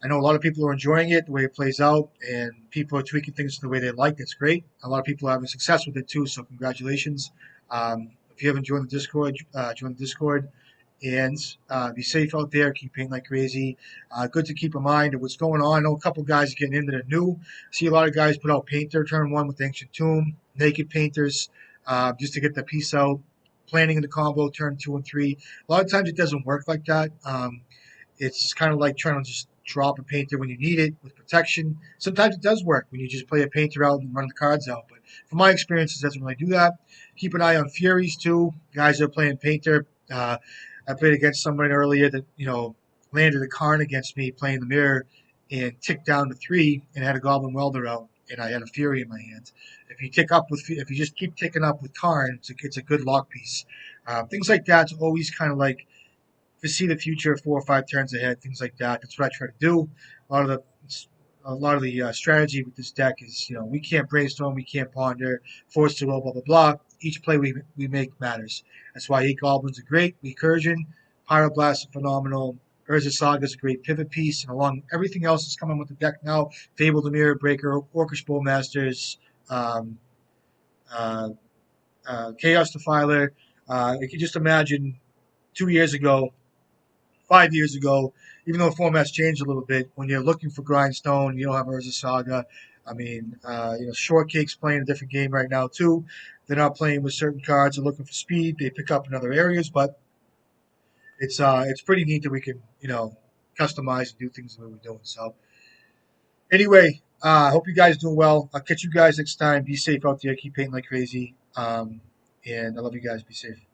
I know a lot of people are enjoying it, the way it plays out, and people are tweaking things the way they like. That's great. A lot of people are having success with it too, so congratulations. If you haven't joined the Discord, join the Discord. And be safe out there. Keep painting like crazy. Good to keep in mind of what's going on. I know a couple guys are getting in that are new. See a lot of guys put out Painter turn 1 with Ancient Tomb, Naked Painters, just to get the piece out. Planning in the combo turn 2 and 3. A lot of times it doesn't work like that. It's just kind of like trying to just drop a painter when you need it with protection. Sometimes it does work when you just play a painter out and run the cards out. But from my experience, it doesn't really do that. Keep an eye on Furies too. Guys that are playing painter. I played against someone earlier that landed a Karn against me playing the mirror and ticked down to 3 and had a Goblin Welder out, and I had a Fury in my hand. If you just keep ticking up with Karn, it's a good lock piece. Things like that's always kind of like foresee the future 4 or 5 turns ahead, things like that. That's what I try to do. A lot of the strategy with this deck is, we can't brainstorm, we can't ponder, force to roll, blah blah blah. Each play we make matters. That's why 8 Goblins are great. Recursion, Pyroblast are phenomenal. Urza Saga is a great pivot piece, and along everything else that's coming with the deck now, Fable the Mirror Breaker, Orcish Bowmasters, um, uh, Chaos Defiler. You can just imagine 2 years ago 5 years ago, even though the format's changed a little bit, when you're looking for Grindstone, you don't have Urza Saga. I mean, Shortcake's playing a different game right now too. They're not playing with certain cards. They're looking for speed. They pick up in other areas, but it's pretty neat that we can customize and do things the way we're doing. So anyway, I hope you guys doing well. I'll catch you guys next time. Be safe out there. Keep painting like crazy. And I love you guys. Be safe.